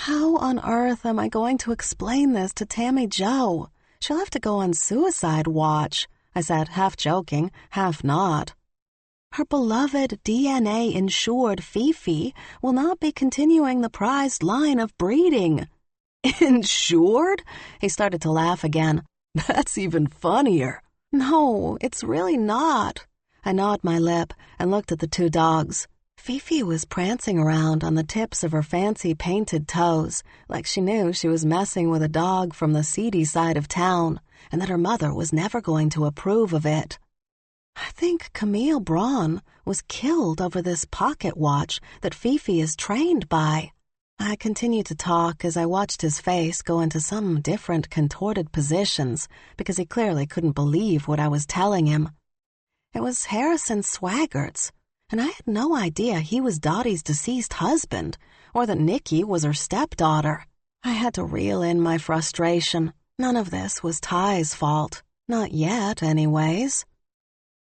How on earth am I going to explain this to Tammy Jo? She'll have to go on suicide watch, I said, half joking, half not. Her beloved DNA-insured Fifi will not be continuing the prized line of breeding. "Insured?" He started to laugh again. "That's even funnier." "No, it's really not." I gnawed my lip and looked at the two dogs. Fifi was prancing around on the tips of her fancy painted toes, like she knew she was messing with a dog from the seedy side of town, and that her mother was never going to approve of it. I think Camille Braun was killed over this pocket watch that Fifi is trained by. I continued to talk as I watched his face go into some different contorted positions because he clearly couldn't believe what I was telling him. It was Harrison Swaggert's, and I had no idea he was Dottie's deceased husband or that Nikki was her stepdaughter. I had to reel in my frustration. None of this was Ty's fault. Not yet, anyways.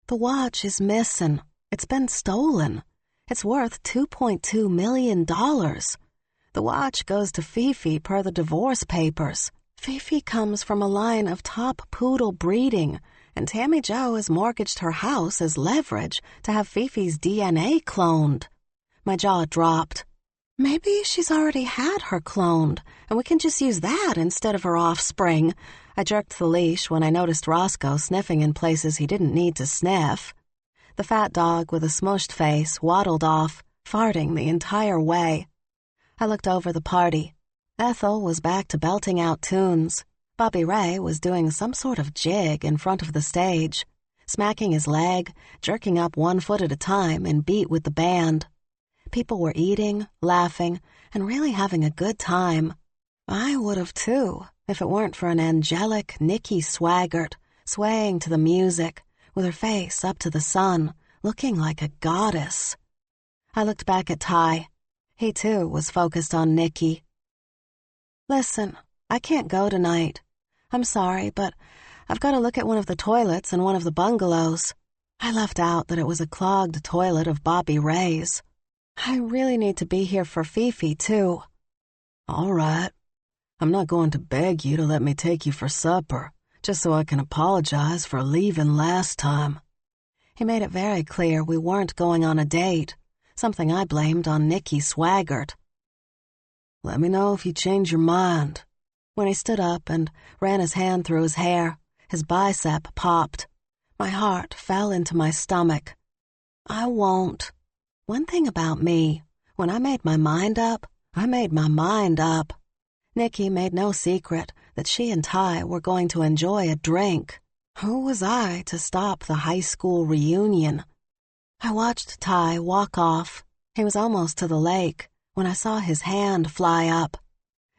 "The watch is missing. It's been stolen. It's worth $2.2 million. The watch goes to Fifi per the divorce papers. Fifi comes from a line of top poodle breeding, and Tammy Jo has mortgaged her house as leverage to have Fifi's DNA cloned." My jaw dropped. Maybe she's already had her cloned, and we can just use that instead of her offspring. I jerked the leash when I noticed Roscoe sniffing in places he didn't need to sniff. The fat dog with a smushed face waddled off, farting the entire way. I looked over the party. Ethel was back to belting out tunes. Bobby Ray was doing some sort of jig in front of the stage, smacking his leg, jerking up one foot at a time in beat with the band. People were eating, laughing, and really having a good time. I would have too, if it weren't for an angelic Nikki Swaggart swaying to the music, with her face up to the sun, looking like a goddess. I looked back at Ty. He too was focused on Nikki. "Listen, I can't go tonight. I'm sorry, but I've got to look at one of the toilets in one of the bungalows." I left out that it was a clogged toilet of Bobby Ray's. "I really need to be here for Fifi, too." "All right. I'm not going to beg you to let me take you for supper, just so I can apologize for leaving last time." He made it very clear we weren't going on a date, something I blamed on Nikki Swaggart. "Let me know if you change your mind." When he stood up and ran his hand through his hair, his bicep popped. My heart fell into my stomach. "I won't." One thing about me, when I made my mind up, I made my mind up. Nikki made no secret that she and Ty were going to enjoy a drink. Who was I to stop the high school reunion? I watched Ty walk off. He was almost to the lake when I saw his hand fly up.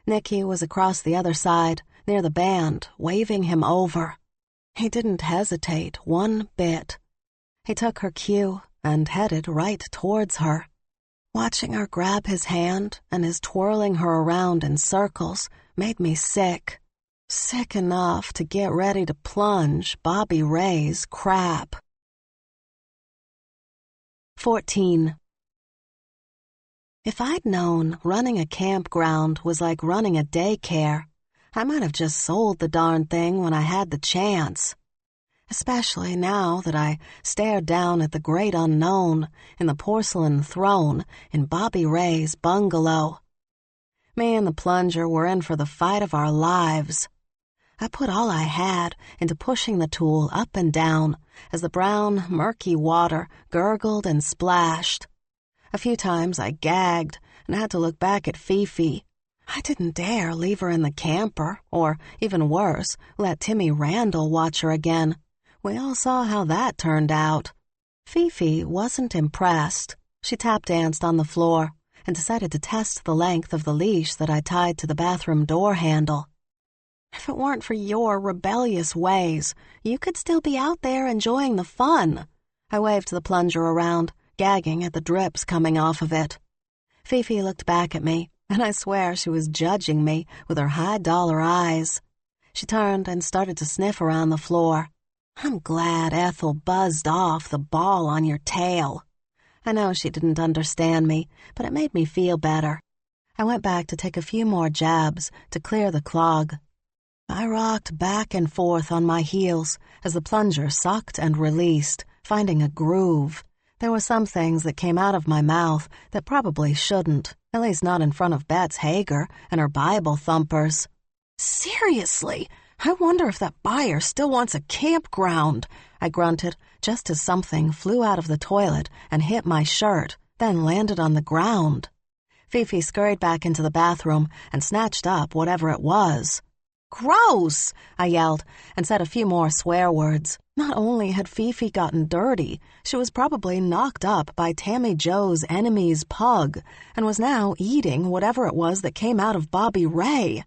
Nikki was across the other side, near the band, waving him over. He didn't hesitate one bit. He took her cue and headed right towards her. Watching her grab his hand and his twirling her around in circles made me sick. Sick enough to get ready to plunge Bobby Ray's crap. 14. If I'd known running a campground was like running a daycare, I might have just sold the darn thing when I had the chance. Especially now that I stared down at the great unknown in the porcelain throne in Bobby Ray's bungalow. Me and the plunger were in for the fight of our lives. I put all I had into pushing the tool up and down as the brown, murky water gurgled and splashed. A few times I gagged and had to look back at Fifi. I didn't dare leave her in the camper, or, even worse, let Timmy Randall watch her again. We all saw how that turned out. Fifi wasn't impressed. She tap-danced on the floor and decided to test the length of the leash that I tied to the bathroom door handle. If it weren't for your rebellious ways, you could still be out there enjoying the fun. I waved the plunger around, gagging at the drips coming off of it. Fifi looked back at me, and I swear she was judging me with her high-dollar eyes. She turned and started to sniff around the floor. I'm glad Ethel buzzed off the ball on your tail. I know she didn't understand me, but it made me feel better. I went back to take a few more jabs to clear the clog. I rocked back and forth on my heels as the plunger sucked and released, finding a groove. There were some things that came out of my mouth that probably shouldn't, at least not in front of Bets Hager and her Bible thumpers. Seriously, I wonder if that buyer still wants a campground, I grunted, just as something flew out of the toilet and hit my shirt, then landed on the ground. Fifi scurried back into the bathroom and snatched up whatever it was. Gross! I yelled, and said a few more swear words. Not only had Fifi gotten dirty, she was probably knocked up by Tammy Joe's enemy's pug, and was now eating whatever it was that came out of Bobby Ray.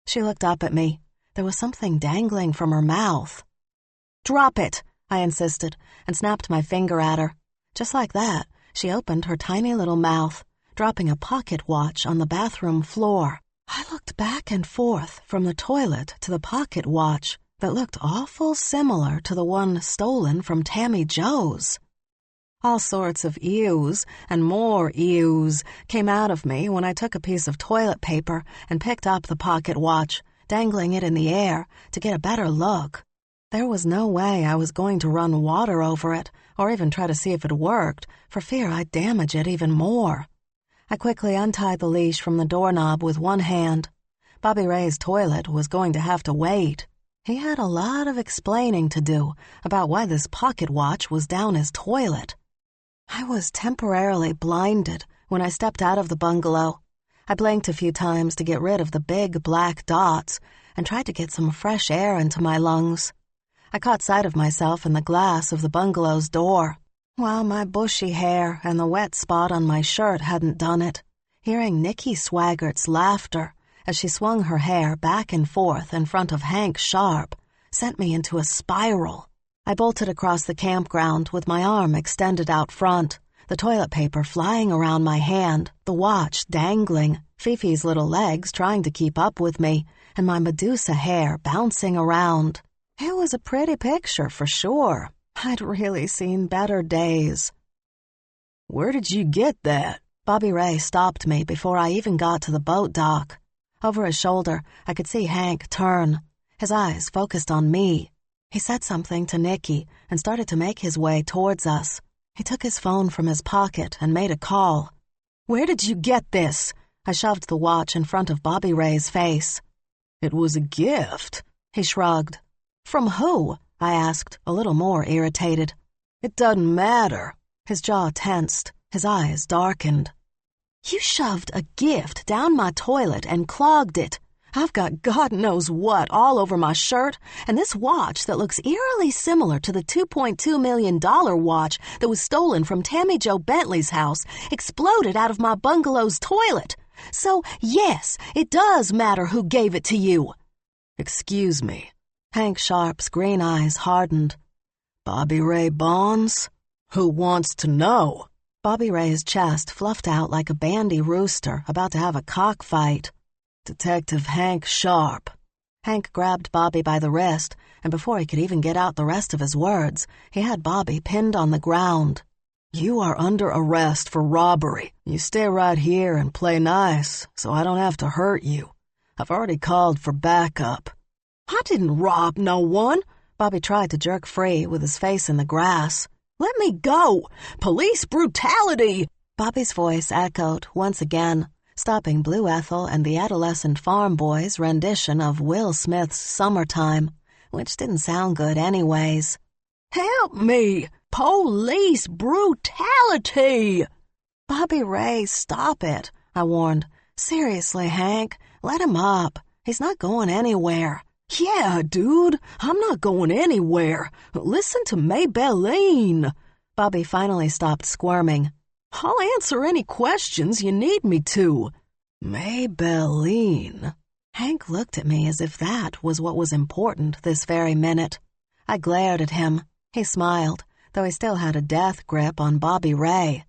She looked up at me. There was something dangling from her mouth. Drop it, I insisted, and snapped my finger at her. Just like that, she opened her tiny little mouth, dropping a pocket watch on the bathroom floor. I looked back and forth from the toilet to the pocket watch that looked awful similar to the one stolen from Tammy Joe's. All sorts of ews and more ews came out of me when I took a piece of toilet paper and picked up the pocket watch, dangling it in the air to get a better look. There was no way I was going to run water over it or even try to see if it worked, for fear I'd damage it even more. I quickly untied the leash from the doorknob with one hand. Bobby Ray's toilet was going to have to wait. He had a lot of explaining to do about why this pocket watch was down his toilet. I was temporarily blinded when I stepped out of the bungalow. I blinked a few times to get rid of the big black dots and tried to get some fresh air into my lungs. I caught sight of myself in the glass of the bungalow's door. While my bushy hair and the wet spot on my shirt hadn't done it, hearing Nikki Swaggart's laughter as she swung her hair back and forth in front of Hank Sharp sent me into a spiral. I bolted across the campground with my arm extended out front, the toilet paper flying around my hand, the watch dangling, Fifi's little legs trying to keep up with me, and my Medusa hair bouncing around. It was a pretty picture for sure. I'd really seen better days. Where did you get that? Bobby Ray stopped me before I even got to the boat dock. Over his shoulder, I could see Hank turn, his eyes focused on me. He said something to Nikki and started to make his way towards us. He took his phone from his pocket and made a call. Where did you get this? I shoved the watch in front of Bobby Ray's face. It was a gift. He shrugged. From who? I asked, a little more irritated. It doesn't matter. His jaw tensed, his eyes darkened. You shoved a gift down my toilet and clogged it. I've got God knows what all over my shirt, and this watch that looks eerily similar to the $2.2 million watch that was stolen from Tammy Jo Bentley's house exploded out of my bungalow's toilet. So, yes, it does matter who gave it to you. Excuse me. Hank Sharp's green eyes hardened. Bobby Ray Bonds? Who wants to know? Bobby Ray's chest fluffed out like a bandy rooster about to have a cockfight. Detective Hank Sharp. Hank grabbed Bobby by the wrist, and before he could even get out the rest of his words, he had Bobby pinned on the ground. You are under arrest for robbery. You stay right here and play nice, so I don't have to hurt you. I've already called for backup. I didn't rob no one. Bobby tried to jerk free with his face in the grass. Let me go! Police brutality! Bobby's voice echoed once again, stopping Blue Ethel and the adolescent farm boy's rendition of Will Smith's Summertime, which didn't sound good anyways. Help me! Police brutality! Bobby Ray, stop it, I warned. Seriously, Hank, let him up. He's not going anywhere. Yeah, dude, I'm not going anywhere. Listen to Maybelline. Bobby finally stopped squirming. I'll answer any questions you need me to. Maybelline. Hank looked at me as if that was what was important this very minute. I glared at him. He smiled, though he still had a death grip on Bobby Ray.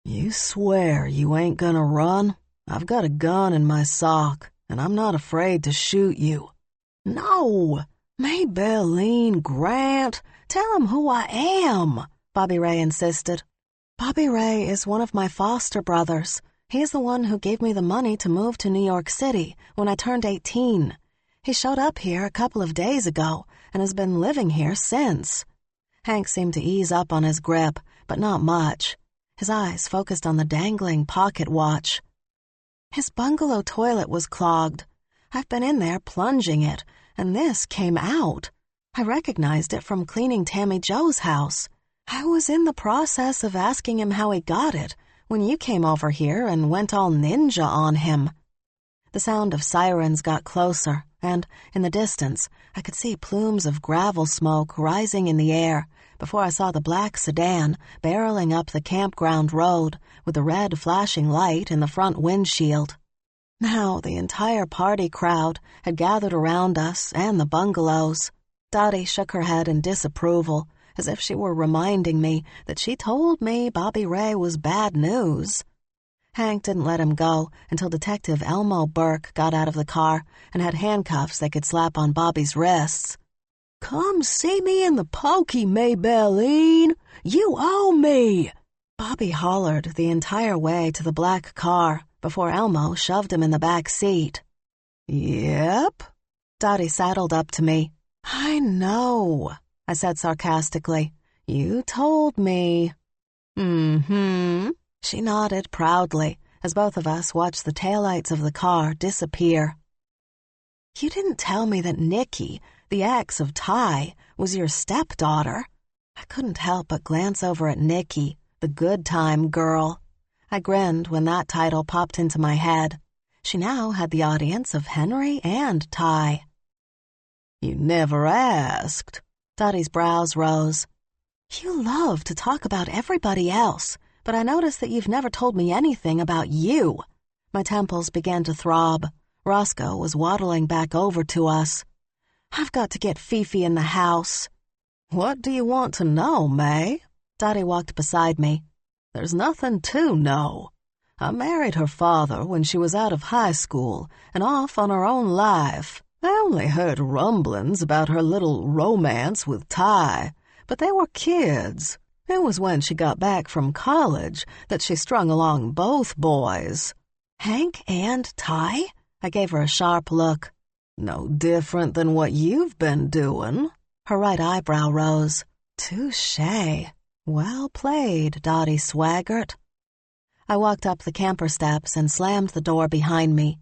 You swear you ain't gonna run? I've got a gun in my sock, and I'm not afraid to shoot you. No! Maybelline Grant, tell him who I am, Bobby Ray insisted. Bobby Ray is one of my foster brothers. He's the one who gave me the money to move to New York City when I turned 18. He showed up here a couple of days ago and has been living here since. Hank seemed to ease up on his grip, but not much. His eyes focused on the dangling pocket watch. His bungalow toilet was clogged. I've been in there plunging it, and this came out. I recognized it from cleaning Tammy Joe's house. I was in the process of asking him how he got it when you came over here and went all ninja on him. The sound of sirens got closer, and, in the distance, I could see plumes of gravel smoke rising in the air before I saw the black sedan barreling up the campground road with the red flashing light in the front windshield. Now the entire party crowd had gathered around us and the bungalows. Dottie shook her head in disapproval, as if she were reminding me that she told me Bobby Ray was bad news. Hank didn't let him go until Detective Elmo Burke got out of the car and had handcuffs they could slap on Bobby's wrists. Come see me in the pokey, Maybelline. You owe me. Bobby hollered the entire way to the black car before Elmo shoved him in the back seat. Yep. Dottie saddled up to me. I know, I said sarcastically. You told me. Mm-hmm. She nodded proudly as both of us watched the taillights of the car disappear. You didn't tell me that Nikki, the ex of Ty, was your stepdaughter. I couldn't help but glance over at Nikki, the good time girl. I grinned when that title popped into my head. She now had the audience of Henry and Ty. You never asked. Dottie's brows rose. You love to talk about everybody else, but I noticed that you've never told me anything about you. My temples began to throb. Roscoe was waddling back over to us. I've got to get Fifi in the house. What do you want to know, May? Dottie walked beside me. There's nothing to know. I married her father when she was out of high school and off on her own life. I only heard rumblings about her little romance with Ty, but they were kids. It was when she got back from college that she strung along both boys. Hank and Ty? I gave her a sharp look. No different than what you've been doing. Her right eyebrow rose. Touché. Well played, Dottie Swaggart. I walked up the camper steps and slammed the door behind me.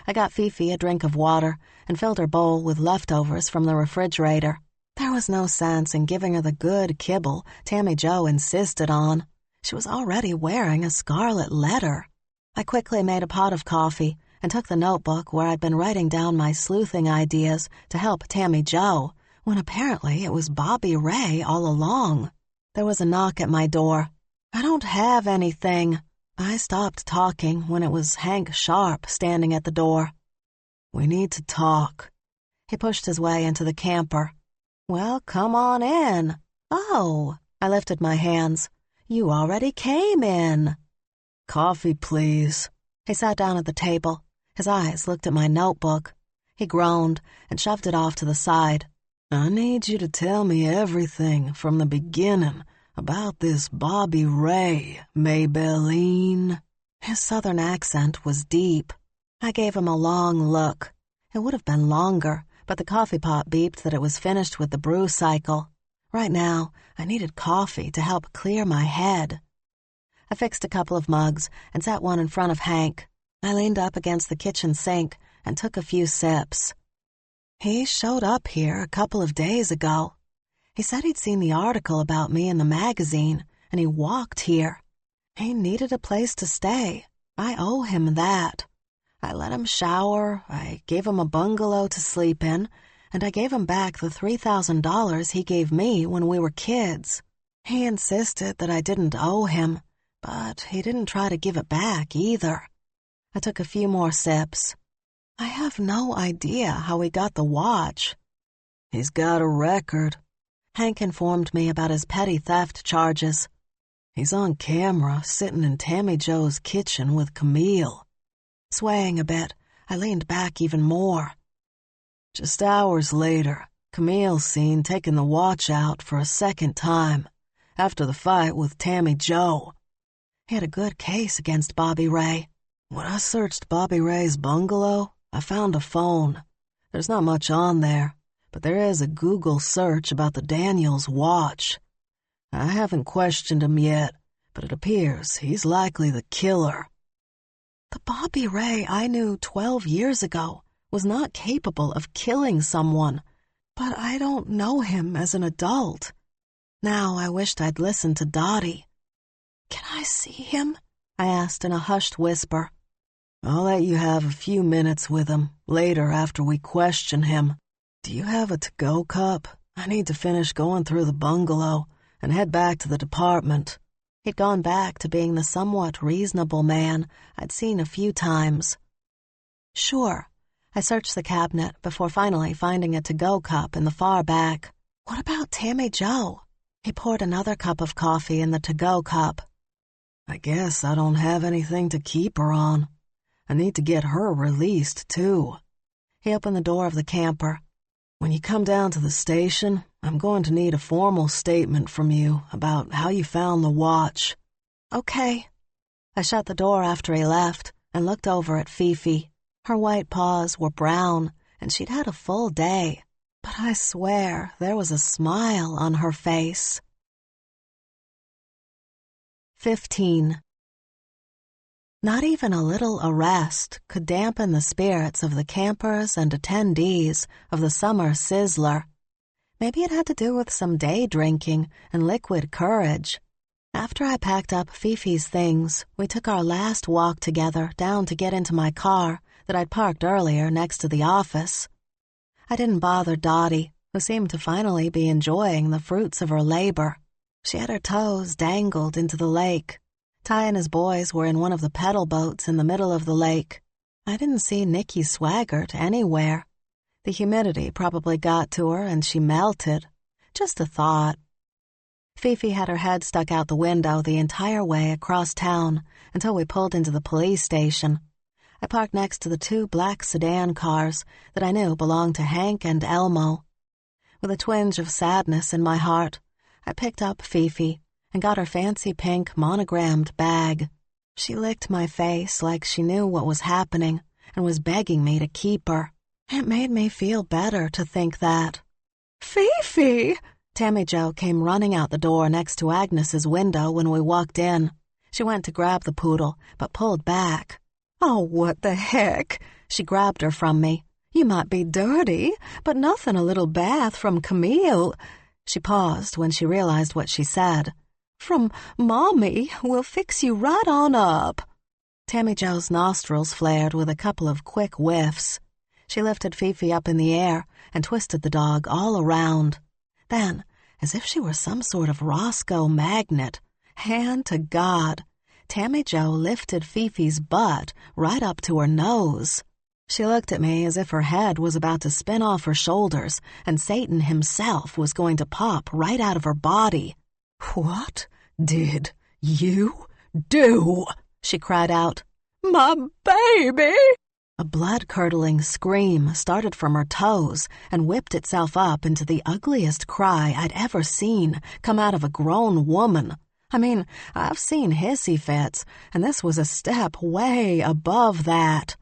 I got Fifi a drink of water and filled her bowl with leftovers from the refrigerator. There was no sense in giving her the good kibble Tammy Jo insisted on. She was already wearing a scarlet letter. I quickly made a pot of coffee and took the notebook where I'd been writing down my sleuthing ideas to help Tammy Jo, when apparently it was Bobby Ray all along. There was a knock at my door. I don't have anything. I stopped talking when it was Hank Sharp standing at the door. We need to talk. He pushed his way into the camper. Well, come on in. Oh, I lifted my hands. You already came in." "Coffee, please." He sat down at the table. His eyes looked at my notebook. He groaned and shoved it off to the side. "I need you to tell me everything from the beginning about this Bobby Ray, Maybelline." His southern accent was deep. I gave him a long look. It would have been longer, but the coffee pot beeped that it was finished with the brew cycle. Right now, I needed coffee to help clear my head. I fixed a couple of mugs and set one in front of Hank. I leaned up against the kitchen sink and took a few sips. He showed up here a couple of days ago. He said he'd seen the article about me in the magazine, and he walked here. He needed a place to stay. I owe him that. I let him shower, I gave him a bungalow to sleep in, and I gave him back the $3,000 he gave me when we were kids. He insisted that I didn't owe him, but he didn't try to give it back either. I took a few more sips. I have no idea how he got the watch. "He's got a record." Hank informed me about his petty theft charges. "He's on camera sitting in Tammy Jo's kitchen with Camille." Swaying a bit, I leaned back even more. Just hours later, Camille's seen taking the watch out for a second time, after the fight with Tammy Jo. He had a good case against Bobby Ray. When I searched Bobby Ray's bungalow, I found a phone. There's not much on there, but there is a Google search about the Daniels watch. I haven't questioned him yet, but it appears he's likely the killer. The Bobby Ray I knew 12 years ago was not capable of killing someone, but I don't know him as an adult. Now I wished I'd listened to Dottie. "Can I see him?" I asked in a hushed whisper. "I'll let you have a few minutes with him later after we question him. Do you have a to-go cup? I need to finish going through the bungalow and head back to the department." He'd gone back to being the somewhat reasonable man I'd seen a few times. "Sure." I searched the cabinet before finally finding a to-go cup in the far back. "What about Tammy Jo?" He poured another cup of coffee in the to-go cup. "I guess I don't have anything to keep her on. I need to get her released, too." He opened the door of the camper. "When you come down to the station, I'm going to need a formal statement from you about how you found the watch." "Okay." I shut the door after he left and looked over at Fifi. Her white paws were brown, and she'd had a full day, but I swear there was a smile on her face. 15. Not even a little arrest could dampen the spirits of the campers and attendees of the summer sizzler. Maybe it had to do with some day drinking and liquid courage. After I packed up Fifi's things, we took our last walk together down to get into my car that I'd parked earlier next to the office. I didn't bother Dottie, who seemed to finally be enjoying the fruits of her labor. She had her toes dangled into the lake. Ty and his boys were in one of the pedal boats in the middle of the lake. I didn't see Nikki Swaggart anywhere. The humidity probably got to her and she melted. Just a thought. Fifi had her head stuck out the window the entire way across town until we pulled into the police station. I parked next to the 2 black sedan cars that I knew belonged to Hank and Elmo. With a twinge of sadness in my heart, I picked up Fifi and got her fancy pink monogrammed bag. She licked my face like she knew what was happening and was begging me to keep her. It made me feel better to think that. "Fifi!" Tammy Jo came running out the door next to Agnes's window when we walked in. She went to grab the poodle, but pulled back. "Oh, what the heck?" She grabbed her from me. "You might be dirty, but nothing a little bath from Camille." She paused when she realized what she said. "From Mommy, we'll fix you right on up." Tammy Jo's nostrils flared with a couple of quick whiffs. She lifted Fifi up in the air and twisted the dog all around. Then, as if she were some sort of Roscoe magnet, hand to God, Tammy Jo lifted Fifi's butt right up to her nose. She looked at me as if her head was about to spin off her shoulders and Satan himself was going to pop right out of her body. "What did You do, she cried out. My baby! A blood-curdling scream started from her toes and whipped itself up into the ugliest cry I'd ever seen come out of a grown woman. I mean, I've seen hissy fits, and this was a step way above that.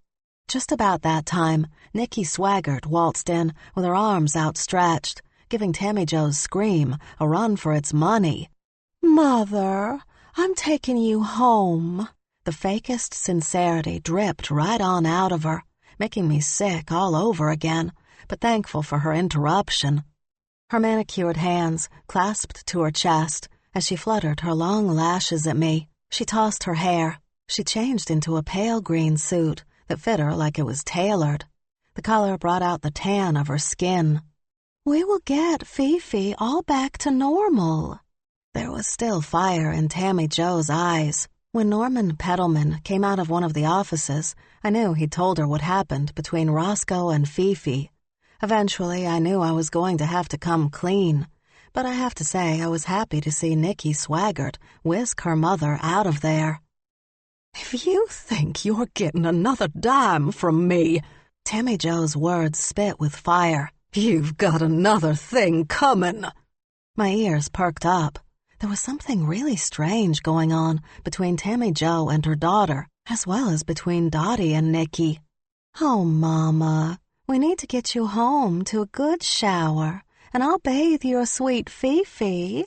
Just about that time, Nikki Swaggart waltzed in with her arms outstretched, giving Tammy Jo's scream a run for its money. Mother, I'm taking you home. The fakest sincerity dripped right on out of her, making me sick all over again, but thankful for her interruption. Her manicured hands clasped to her chest as she fluttered her long lashes at me. She tossed her hair. She changed into a pale green suit that fit her like it was tailored. The color brought out the tan of her skin. We will get Fifi all back to normal. There was still fire in Tammy Jo's eyes. When Norman Peddleman came out of one of the offices, I knew he'd told her what happened between Roscoe and Fifi. Eventually, I knew I was going to have to come clean, but I have to say I was happy to see Nikki Swaggart whisk her mother out of there. If you think you're getting another dime from me, Tammy Jo's words spit with fire, you've got another thing coming. My ears perked up. There was something really strange going on between Tammy Jo and her daughter, as well as between Dottie and Nikki. Oh, Mama, we need to get you home to a good shower, and I'll bathe your sweet Fifi.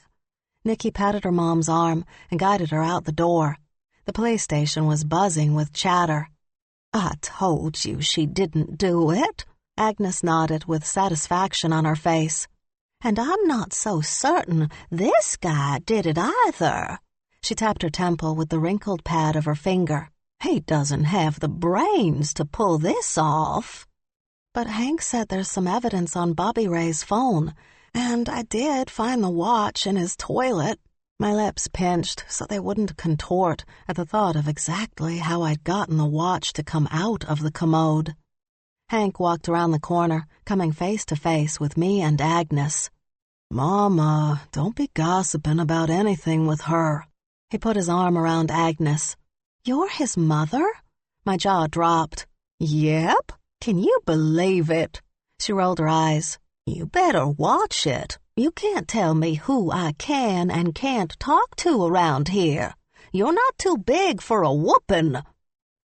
Nikki patted her mom's arm and guided her out the door. The police station was buzzing with chatter. I told you she didn't do it. Agnes nodded with satisfaction on her face. And I'm not so certain this guy did it either. She tapped her temple with the wrinkled pad of her finger. He doesn't have the brains to pull this off. But Hank said there's some evidence on Bobby Ray's phone, and I did find the watch in his toilet. My lips pinched so they wouldn't contort at the thought of exactly how I'd gotten the watch to come out of the commode. Hank walked around the corner, coming face to face with me and Agnes. Mama, don't be gossiping about anything with her. He put his arm around Agnes. You're his mother? My jaw dropped. Yep. Can you believe it? She rolled her eyes. You better watch it. You can't tell me who I can and can't talk to around here. You're not too big for a whooping.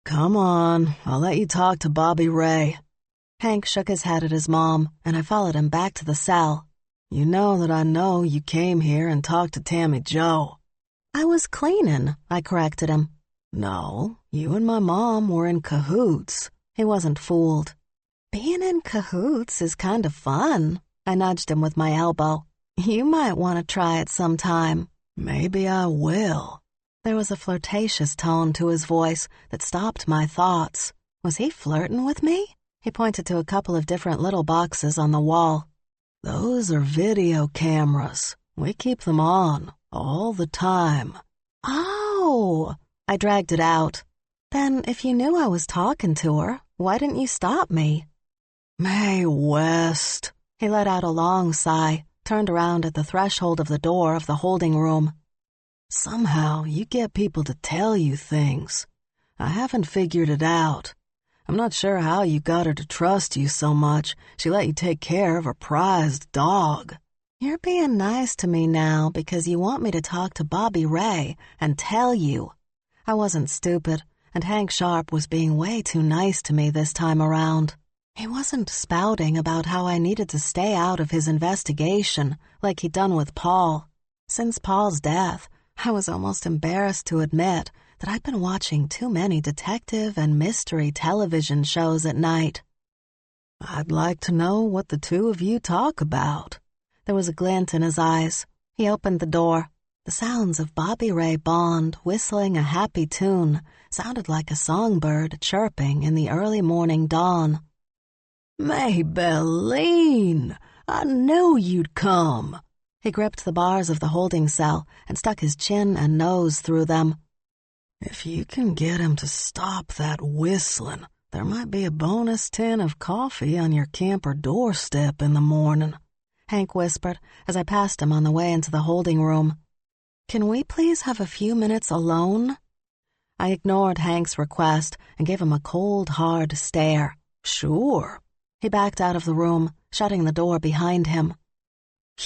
Come on, I'll let you talk to Bobby Ray. Hank shook his head at his mom, and I followed him back to the cell. You know that I know you came here and talked to Tammy Jo. I was cleaning, I corrected him. No, you and my mom were in cahoots. He wasn't fooled. Being in cahoots is kind of fun. I nudged him with my elbow. You might want to try it sometime. Maybe I will. There was a flirtatious tone to his voice that stopped my thoughts. Was he flirting with me? He pointed to a couple of different little boxes on the wall. Those are video cameras. We keep them on all the time. Oh, I dragged it out. Then if you knew I was talking to her, why didn't you stop me? Mae West. He let out a long sigh, turned around at the threshold of the door of the holding room. Somehow you get people to tell you things. I haven't figured it out. I'm not sure how you got her to trust you so much. She let you take care of her prized dog. You're being nice to me now because you want me to talk to Bobby Ray and tell you. I wasn't stupid, and Hank Sharp was being way too nice to me this time around. He wasn't spouting about how I needed to stay out of his investigation like he'd done with Paul. Since Paul's death, I was almost embarrassed to admit that I'd been watching too many detective and mystery television shows at night. I'd like to know what the two of you talk about. There was a glint in his eyes. He opened the door. The sounds of Bobby Ray Bond whistling a happy tune sounded like a songbird chirping in the early morning dawn. Maybelline, I knew you'd come. He gripped the bars of the holding cell and stuck his chin and nose through them. If you can get him to stop that whistling, there might be a bonus tin of coffee on your camper doorstep in the morning, Hank whispered as I passed him on the way into the holding room. Can we please have a few minutes alone? I ignored Hank's request and gave him a cold, hard stare. Sure. He backed out of the room, shutting the door behind him.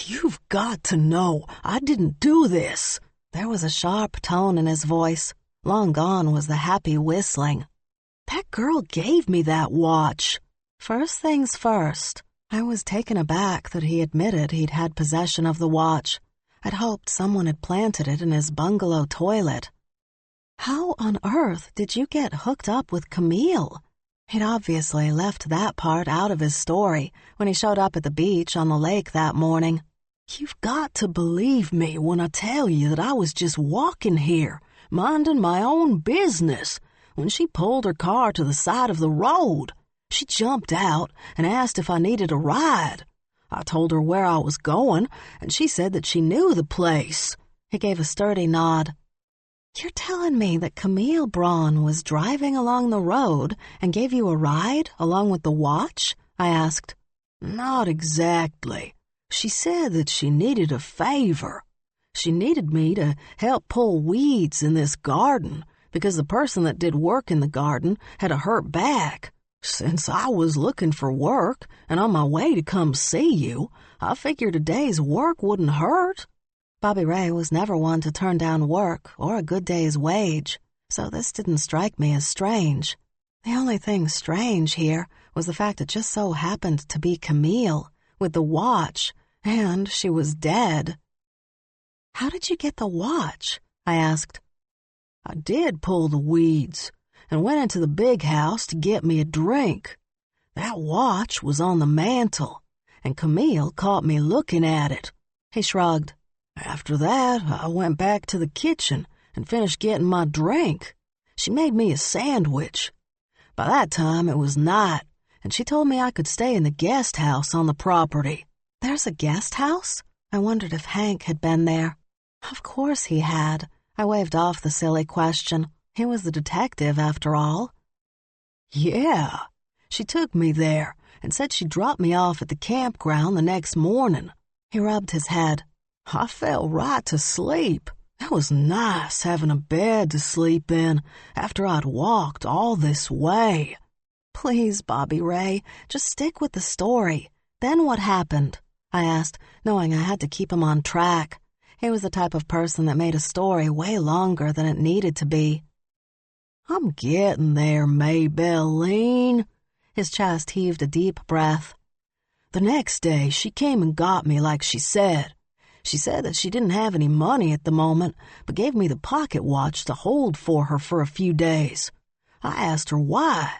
You've got to know, I didn't do this. There was a sharp tone in his voice. Long gone was the happy whistling. That girl gave me that watch. First things first. I was taken aback that he admitted he'd had possession of the watch. I'd hoped someone had planted it in his bungalow toilet. How on earth did you get hooked up with Camille? He'd obviously left that part out of his story when he showed up at the beach on the lake that morning. You've got to believe me when I tell you that I was just walking here, minding my own business, when she pulled her car to the side of the road. She jumped out and asked if I needed a ride. I told her where I was going, and she said that she knew the place. He gave a sturdy nod. You're telling me that Camille Braun was driving along the road and gave you a ride along with the watch? I asked. Not exactly. She said that she needed a favor. She needed me to help pull weeds in this garden because the person that did work in the garden had a hurt back. Since I was looking for work and on my way to come see you, I figured a day's work wouldn't hurt. Bobby Ray was never one to turn down work or a good day's wage, so this didn't strike me as strange. The only thing strange here was the fact it just so happened to be Camille, with the watch, and she was dead. How did you get the watch? I asked. I did pull the weeds and went into the big house to get me a drink. That watch was on the mantel, and Camille caught me looking at it. He shrugged. After that, I went back to the kitchen and finished getting my drink. She made me a sandwich. By that time, it was night, and she told me I could stay in the guest house on the property. There's a guest house? I wondered if Hank had been there. Of course he had. I waved off the silly question. He was the detective, after all. Yeah. She took me there and said she'd drop me off at the campground the next morning. He rubbed his head. I fell right to sleep. It was nice having a bed to sleep in after I'd walked all this way. Please, Bobby Ray, just stick with the story. Then what happened? I asked, knowing I had to keep him on track. He was the type of person that made a story way longer than it needed to be. I'm getting there, Maybelline. His chest heaved a deep breath. The next day, she came and got me like she said. She said that she didn't have any money at the moment, but gave me the pocket watch to hold for her for a few days. I asked her why.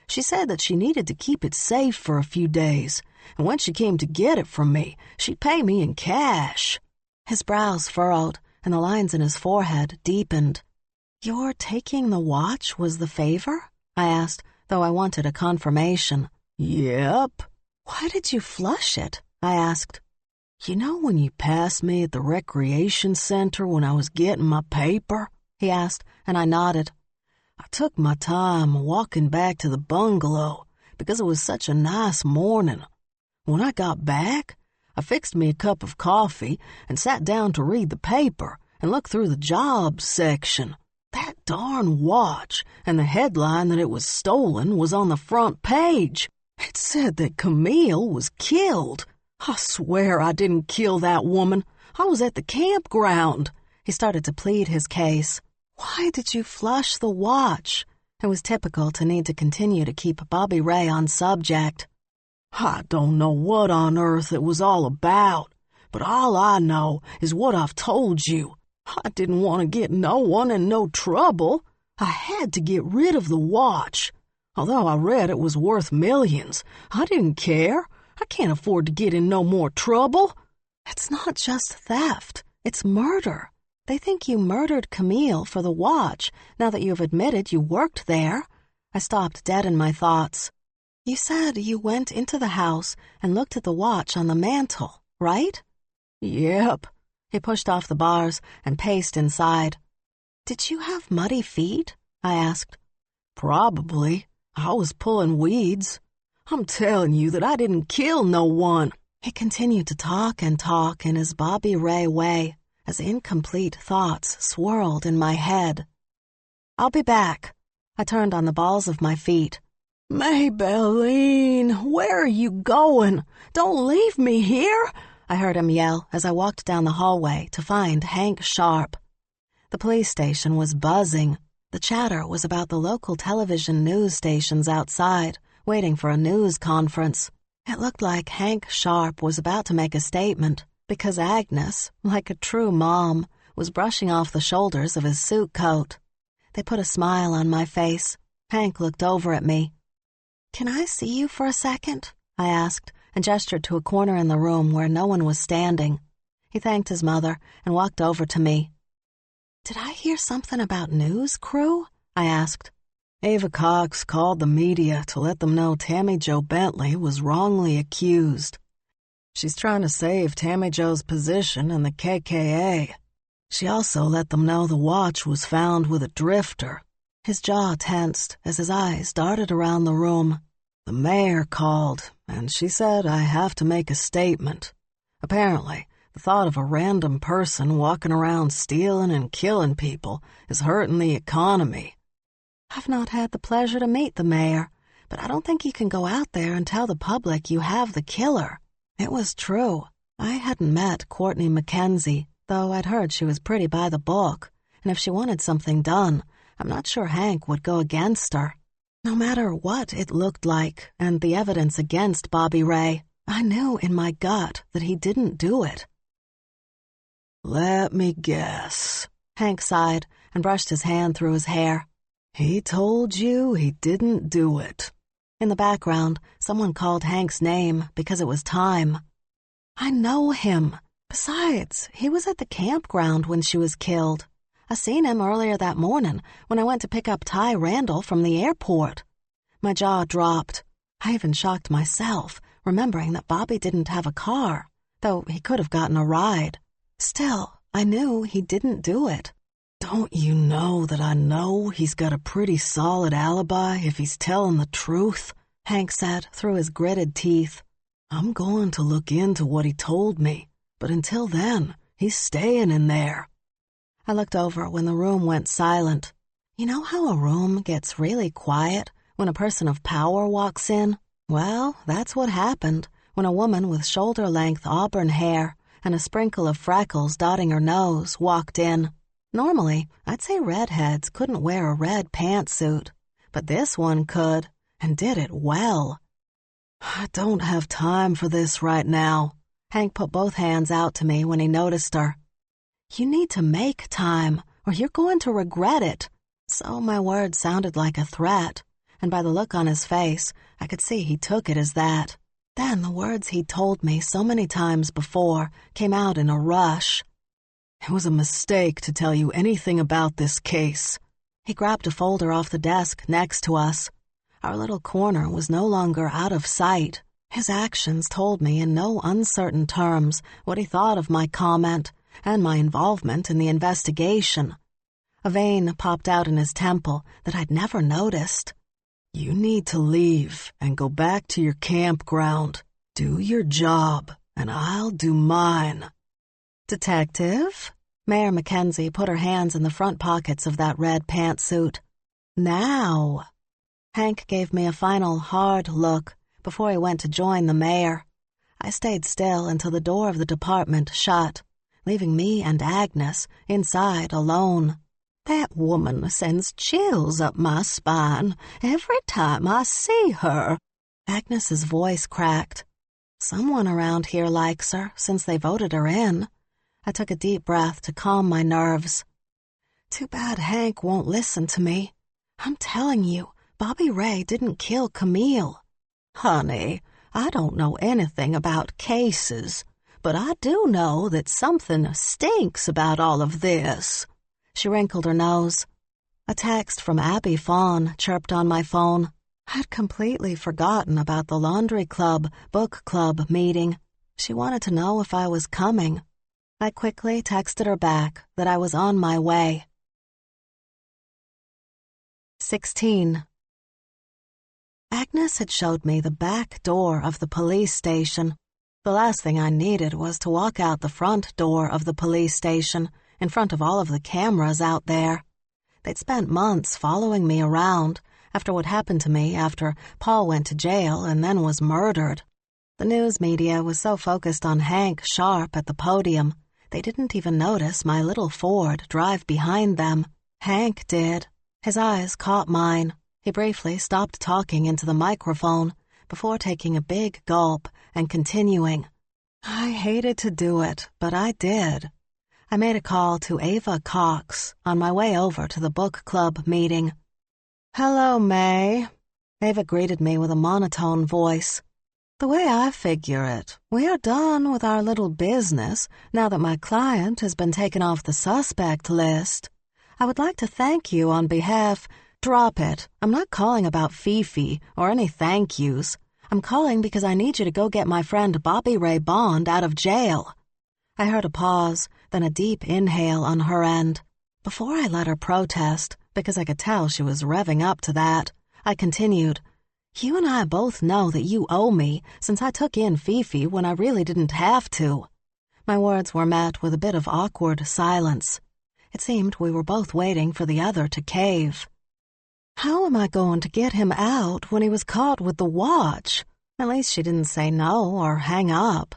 She said that she needed to keep it safe for a few days, and when she came to get it from me, she'd pay me in cash. His brows furrowed, and the lines in his forehead deepened. Your taking the watch was the favor? I asked, though I wanted a confirmation. Yep. Why did you flush it? I asked. You know when you passed me at the recreation center when I was getting my paper? He asked, and I nodded. I took my time walking back to the bungalow because it was such a nice morning. When I got back, I fixed me a cup of coffee and sat down to read the paper and look through the jobs section. That darn watch and the headline that it was stolen was on the front page. It said that Camille was killed. I swear I didn't kill that woman. I was at the campground. He started to plead his case. Why did you flush the watch? It was typical to need to continue to keep Bobby Ray on subject. I don't know what on earth it was all about, but all I know is what I've told you. I didn't want to get no one in no trouble. I had to get rid of the watch. Although I read it was worth millions, I didn't care. I can't afford to get in no more trouble. It's not just theft. It's murder. They think you murdered Camille for the watch, now that you've admitted you worked there. I stopped dead in my thoughts. You said you went into the house and looked at the watch on the mantel, right? Yep. He pushed off the bars and paced inside. Did you have muddy feet? I asked. Probably. I was pulling weeds. I'm telling you that I didn't kill no one. He continued to talk and talk in his Bobby Ray way, as incomplete thoughts swirled in my head. "I'll be back." I turned on the balls of my feet. "Maybelline, where are you going? Don't leave me here," I heard him yell as I walked down the hallway to find Hank Sharp. The police station was buzzing. The chatter was about the local television news stations outside, waiting for a news conference. It looked like Hank Sharp was about to make a statement, because Agnes, like a true mom, was brushing off the shoulders of his suit coat. They put a smile on my face. Hank looked over at me. "Can I see you for a second?" I asked, and gestured to a corner in the room where no one was standing. He thanked his mother and walked over to me. "Did I hear something about news crew?" I asked. "Ava Cox called the media to let them know Tammy Jo Bentley was wrongly accused. She's trying to save Tammy Jo's position in the KKA. She also let them know the watch was found with a drifter." His jaw tensed as his eyes darted around the room. "The mayor called, and she said I have to make a statement. Apparently, the thought of a random person walking around stealing and killing people is hurting the economy." "I've not had the pleasure to meet the mayor, but I don't think you can go out there and tell the public you have the killer." It was true. I hadn't met Courtney Mackenzie, though I'd heard she was pretty by the book, and if she wanted something done, I'm not sure Hank would go against her. No matter what it looked like and the evidence against Bobby Ray, I knew in my gut that he didn't do it. "Let me guess." Hank sighed and brushed his hand through his hair. "He told you he didn't do it." In the background, someone called Hank's name because it was time. "I know him. Besides, he was at the campground when she was killed. I seen him earlier that morning when I went to pick up Ty Randall from the airport." My jaw dropped. I even shocked myself, remembering that Bobby didn't have a car, though he could have gotten a ride. Still, I knew he didn't do it. "Don't you know that I know he's got a pretty solid alibi if he's telling the truth?" Hank said through his gritted teeth. "I'm going to look into what he told me, but until then, he's staying in there." I looked over when the room went silent. You know how a room gets really quiet when a person of power walks in? Well, that's what happened when a woman with shoulder-length auburn hair and a sprinkle of freckles dotting her nose walked in. Normally, I'd say redheads couldn't wear a red pantsuit, but this one could, and did it well. "I don't have time for this right now." Hank put both hands out to me when he noticed her. "You need to make time, or you're going to regret it." So my words sounded like a threat, and by the look on his face, I could see he took it as that. Then the words he'd told me so many times before came out in a rush. "It was a mistake to tell you anything about this case." He grabbed a folder off the desk next to us. Our little corner was no longer out of sight. His actions told me in no uncertain terms what he thought of my comment and my involvement in the investigation. A vein popped out in his temple that I'd never noticed. "You need to leave and go back to your campground. Do your job, and I'll do mine." "Detective?" Mayor Mackenzie put her hands in the front pockets of that red pantsuit. "Now." Hank gave me a final hard look before he went to join the mayor. I stayed still until the door of the department shut, leaving me and Agnes inside alone. "That woman sends chills up my spine every time I see her." Agnes's voice cracked. Someone around here likes her since they voted her in. I took a deep breath to calm my nerves. Too bad Hank won't listen to me. I'm telling you, Bobby Ray didn't kill Camille. "Honey, I don't know anything about cases, but I do know that something stinks about all of this." She wrinkled her nose. A text from Abby Fawn chirped on my phone. I'd completely forgotten about the laundry club, book club meeting. She wanted to know if I was coming. I quickly texted her back that I was on my way. 16. Agnes had showed me the back door of the police station. The last thing I needed was to walk out the front door of the police station in front of all of the cameras out there. They'd spent months following me around after what happened to me after Paul went to jail and then was murdered. The news media was so focused on Hank Sharp at the podium, they didn't even notice my little Ford drive behind them. Hank did. His eyes caught mine. He briefly stopped talking into the microphone before taking a big gulp and continuing. I hated to do it, but I did. I made a call to Ava Cox on my way over to the book club meeting. Hello, Mae. Ava greeted me with a monotone voice. The way I figure it, we are done with our little business now that my client has been taken off the suspect list. I would like to thank you on behalf... Drop it. I'm not calling about Fifi or any thank yous. I'm calling because I need you to go get my friend Bobby Ray Bond out of jail. I heard a pause, then a deep inhale on her end. Before I let her protest, because I could tell she was revving up to that, I continued, You and I both know that you owe me since I took in Fifi when I really didn't have to. My words were met with a bit of awkward silence. It seemed we were both waiting for the other to cave. How am I going to get him out when he was caught with the watch? At least she didn't say no or hang up.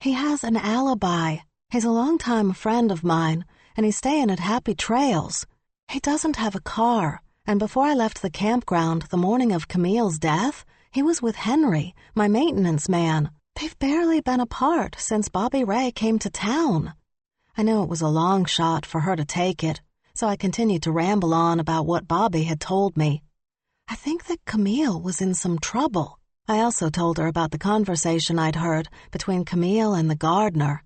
He has an alibi. He's a longtime friend of mine, and he's staying at Happy Trails. He doesn't have a car, and before I left the campground the morning of Camille's death, he was with Henry, my maintenance man. They've barely been apart since Bobby Ray came to town. I knew it was a long shot for her to take it, so I continued to ramble on about what Bobby had told me. I think that Camille was in some trouble. I also told her about the conversation I'd heard between Camille and the gardener.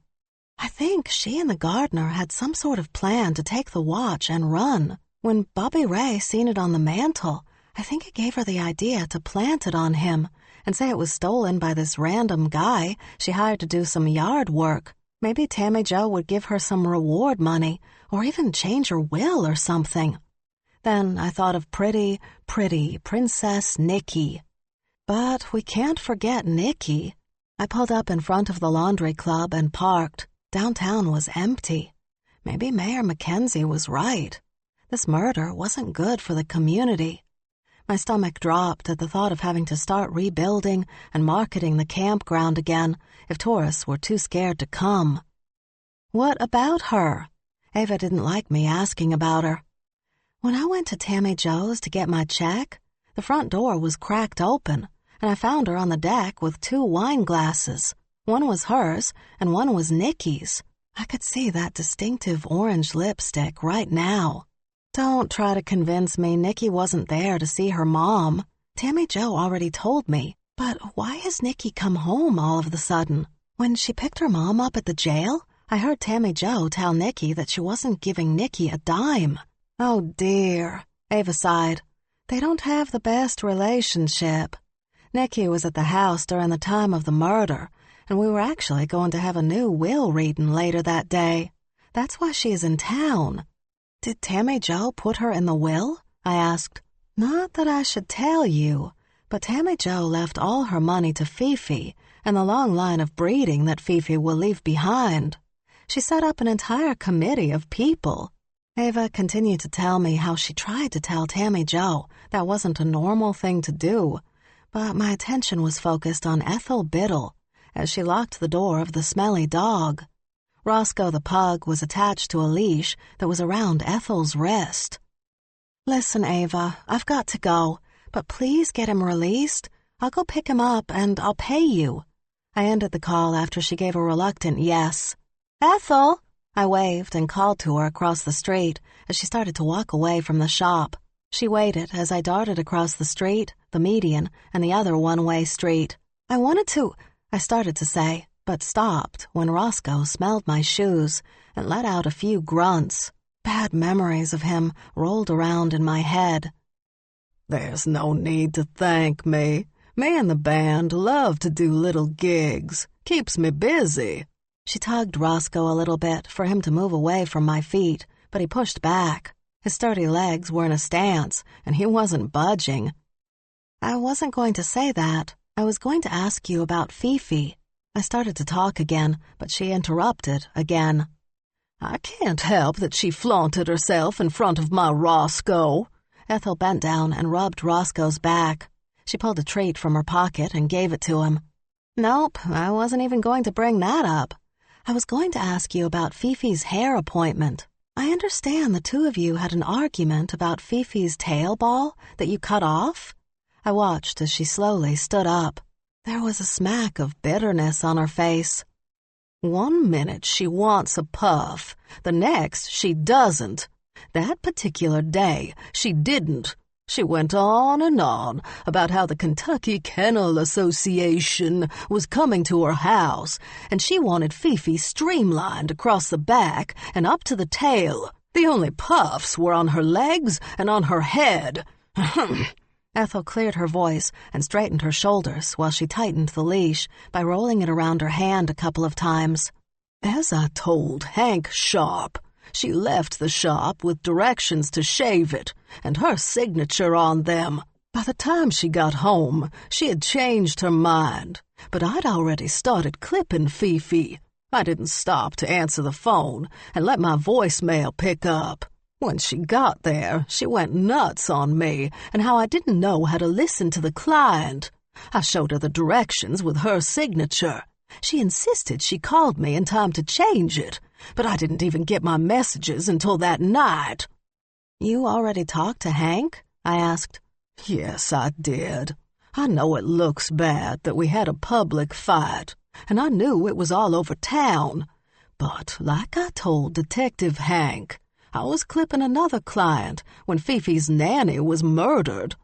I think she and the gardener had some sort of plan to take the watch and run. When Bobby Ray seen it on the mantle, I think it gave her the idea to plant it on him and say it was stolen by this random guy she hired to do some yard work. Maybe Tammy Jo would give her some reward money or even change her will or something. Then I thought of pretty Princess Nikki. But we can't forget Nikki. I pulled up in front of the laundry club and parked. Downtown was empty. Maybe Mayor Mackenzie was right. This murder wasn't good for the community. My stomach dropped at the thought of having to start rebuilding and marketing the campground again if tourists were too scared to come. What about her? Ava didn't like me asking about her. When I went to Tammy Jo's to get my check, the front door was cracked open, and I found her on the deck with 2 wine glasses. One was hers, and one was Nikki's. I could see that distinctive orange lipstick right now. Don't try to convince me Nikki wasn't there to see her mom. Tammy Jo already told me. But why has Nikki come home all of a sudden? When she picked her mom up at the jail, I heard Tammy Jo tell Nikki that she wasn't giving Nikki a dime. Oh dear, Ava sighed. They don't have the best relationship. Nikki was at the house during the time of the murder, and we were actually going to have a new will reading later that day. That's why she is in town. Did Tammy Jo put her in the will? I asked. Not that I should tell you, but Tammy Jo left all her money to Fifi and the long line of breeding that Fifi will leave behind. She set up an entire committee of people. Ava continued to tell me how she tried to tell Tammy Jo that wasn't a normal thing to do, but my attention was focused on Ethel Biddle as she locked the door of the smelly dog. Roscoe the pug was attached to a leash that was around Ethel's wrist. Listen, Ava, I've got to go, but please get him released. I'll go pick him up and I'll pay you. I ended the call after she gave a reluctant yes. Ethel! I waved and called to her across the street as she started to walk away from the shop. She waited as I darted across the street, the median, and the other one-way street. I started to say, but stopped when Roscoe smelled my shoes and let out a few grunts. Bad memories of him rolled around in my head. There's no need to thank me. Me and the band love to do little gigs. Keeps me busy. She tugged Roscoe a little bit for him to move away from my feet, but he pushed back. His sturdy legs were in a stance, and he wasn't budging. I wasn't going to say that. I was going to ask you about Fifi. I started to talk again, but she interrupted again. I can't help that she flaunted herself in front of my Roscoe. Ethel bent down and rubbed Roscoe's back. She pulled a treat from her pocket and gave it to him. Nope, I wasn't even going to bring that up. I was going to ask you about Fifi's hair appointment. I understand the two of you had an argument about Fifi's tail ball that you cut off. I watched as she slowly stood up. There was a smack of bitterness on her face. One minute she wants a puff, the next she doesn't. That particular day she didn't. She went on and on about how the Kentucky Kennel Association was coming to her house, and she wanted Fifi streamlined across the back and up to the tail. The only puffs were on her legs and on her head. Ethel cleared her voice and straightened her shoulders while she tightened the leash by rolling it around her hand a couple of times. As I told Hank Sharp, she left the shop with directions to shave it and her signature on them. By the time she got home, she had changed her mind, but I'd already started clipping Fifi. I didn't stop to answer the phone and let my voicemail pick up. When she got there, she went nuts on me and how I didn't know how to listen to the client. I showed her the directions with her signature. She insisted she called me in time to change it, but I didn't even get my messages until that night. You already talked to Hank? I asked. Yes, I did. I know it looks bad that we had a public fight, and I knew it was all over town. But like I told Detective Hank, I was clipping another client when Fifi's nanny was murdered.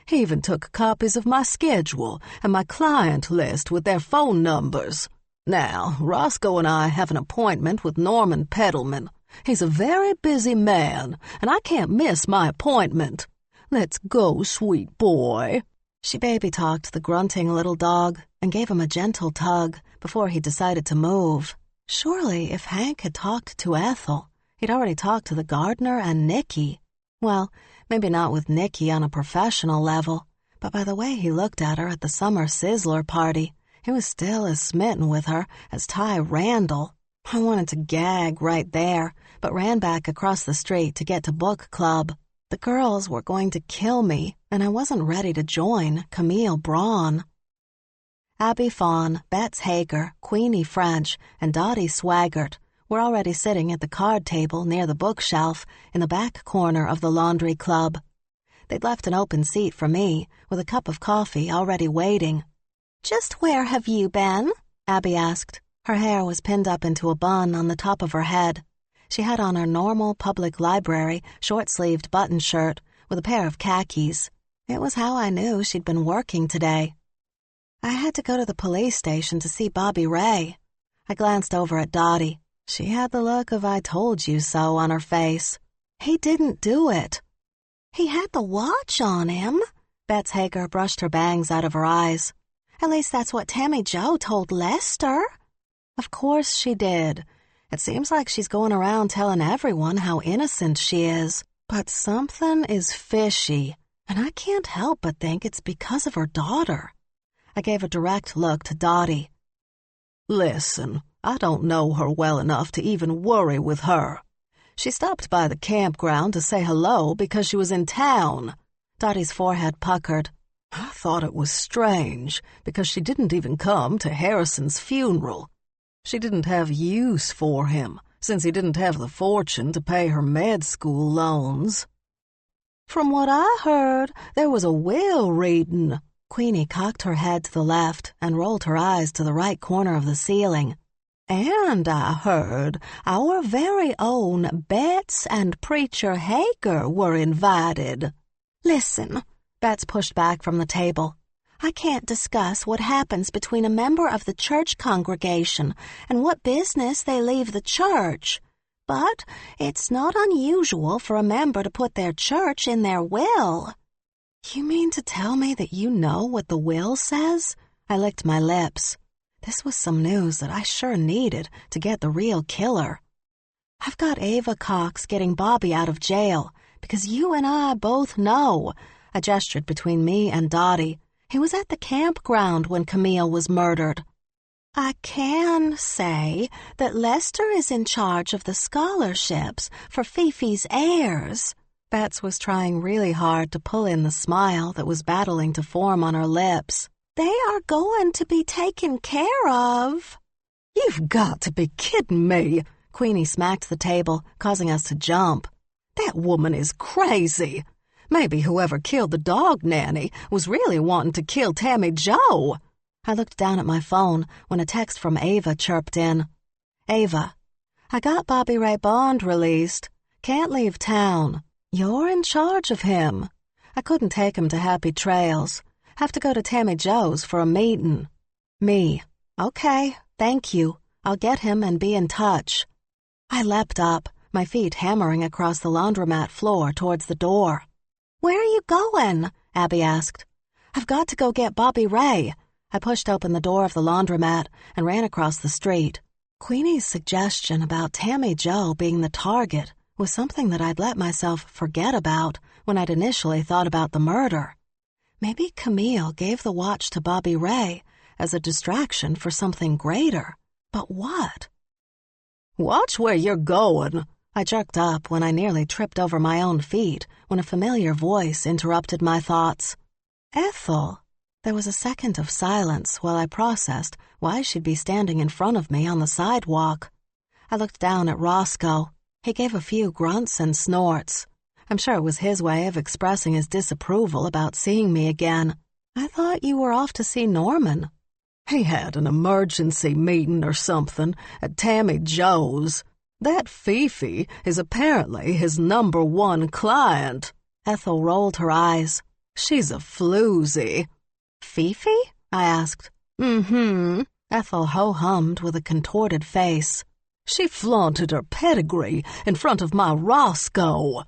He even took copies of my schedule and my client list with their phone numbers. Now, Roscoe and I have an appointment with Norman Peddleman. He's a very busy man, and I can't miss my appointment. Let's go, sweet boy. She baby-talked the grunting little dog and gave him a gentle tug before he decided to move. Surely, if Hank had talked to Ethel, he'd already talked to the gardener and Nicky. Well, maybe not with Nicky on a professional level, but by the way he looked at her at the summer Sizzler party, he was still as smitten with her as Ty Randall. I wanted to gag right there, but ran back across the street to get to book club. The girls were going to kill me, and I wasn't ready to join Camille Braun. Abby Fawn, Betts Hager, Queenie French, and Dottie Swaggart were already sitting at the card table near the bookshelf in the back corner of the laundry club. They'd left an open seat for me, with a cup of coffee already waiting. "Just where have you been?" Abby asked. Her hair was pinned up into a bun on the top of her head. She had on her normal public library short-sleeved button shirt with a pair of khakis. It was how I knew she'd been working today. I had to go to the police station to see Bobby Ray. I glanced over at Dottie. She had the look of "I told you so" on her face. He didn't do it. "He had the watch on him." Betts Hager brushed her bangs out of her eyes. "At least that's what Tammy Jo told Lester." Of course she did. It seems like she's going around telling everyone how innocent she is. But something is fishy, and I can't help but think it's because of her daughter. I gave a direct look to Dottie. "Listen, I don't know her well enough to even worry with her. She stopped by the campground to say hello because she was in town." Dottie's forehead puckered. "I thought it was strange because she didn't even come to Harrison's funeral. She didn't have use for him since he didn't have the fortune to pay her med school loans." "From what I heard, there was a will reading." Queenie cocked her head to the left and rolled her eyes to the right corner of the ceiling. "And I heard our very own Betts and Preacher Hager were invited." "Listen," Betts pushed back from the table. "I can't discuss what happens between a member of the church congregation and what business they leave the church. But it's not unusual for a member to put their church in their will." "You mean to tell me that you know what the will says?" I licked my lips. This was some news that I sure needed to get the real killer. "I've got Ava Cox getting Bobby out of jail, because you and I both know." I gestured between me and Dottie. "He was at the campground when Camille was murdered." I can say that Lester is in charge of the scholarships for Fifi's heirs. Bets was trying really hard to pull in the smile that was battling to form on her lips. They are going to be taken care of. You've got to be kidding me. Queenie smacked the table, causing us to jump. That woman is crazy. Maybe whoever killed the dog nanny was really wanting to kill Tammy Jo. I looked down at my phone when a text from Ava chirped in. Ava, I got Bobby Ray Bond released. Can't leave town. You're in charge of him. I couldn't take him to Happy Trails. Have to go to Tammy Jo's for a meeting. Me. Okay, thank you. I'll get him and be in touch. I leapt up, my feet hammering across the laundromat floor towards the door. Where are you going? Abby asked. I've got to go get Bobby Ray. I pushed open the door of the laundromat and ran across the street. Queenie's suggestion about Tammy Jo being the target was something that I'd let myself forget about when I'd initially thought about the murder. Maybe Camille gave the watch to Bobby Ray as a distraction for something greater. But what? Watch where you're going. I jerked up when I nearly tripped over my own feet when a familiar voice interrupted my thoughts. Ethel. There was a second of silence while I processed why she'd be standing in front of me on the sidewalk. I looked down at Roscoe. He gave a few grunts and snorts. I'm sure it was his way of expressing his disapproval about seeing me again. I thought you were off to see Norman. He had an emergency meeting or something at Tammy Jo's. That Fifi is apparently his #1 client. Ethel rolled her eyes. She's a floozy. Fifi? I asked. Mm-hmm. Ethel ho-hummed with a contorted face. She flaunted her pedigree in front of my Roscoe.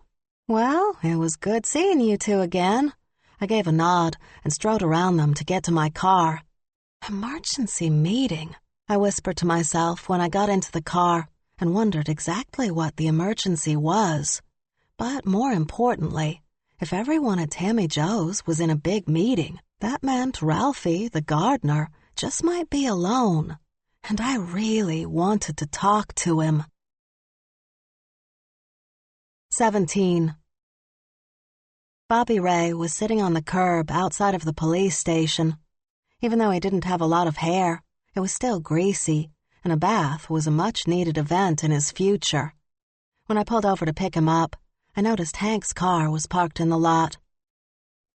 Well, it was good seeing you two again. I gave a nod and strode around them to get to my car. Emergency meeting, I whispered to myself when I got into the car and wondered exactly what the emergency was. But more importantly, if everyone at Tammy Jo's was in a big meeting, that meant Ralphie, the gardener, just might be alone, and I really wanted to talk to him. 17. Bobby Ray was sitting on the curb outside of the police station. Even though he didn't have a lot of hair, it was still greasy, and a bath was a much-needed event in his future. When I pulled over to pick him up, I noticed Hank's car was parked in the lot.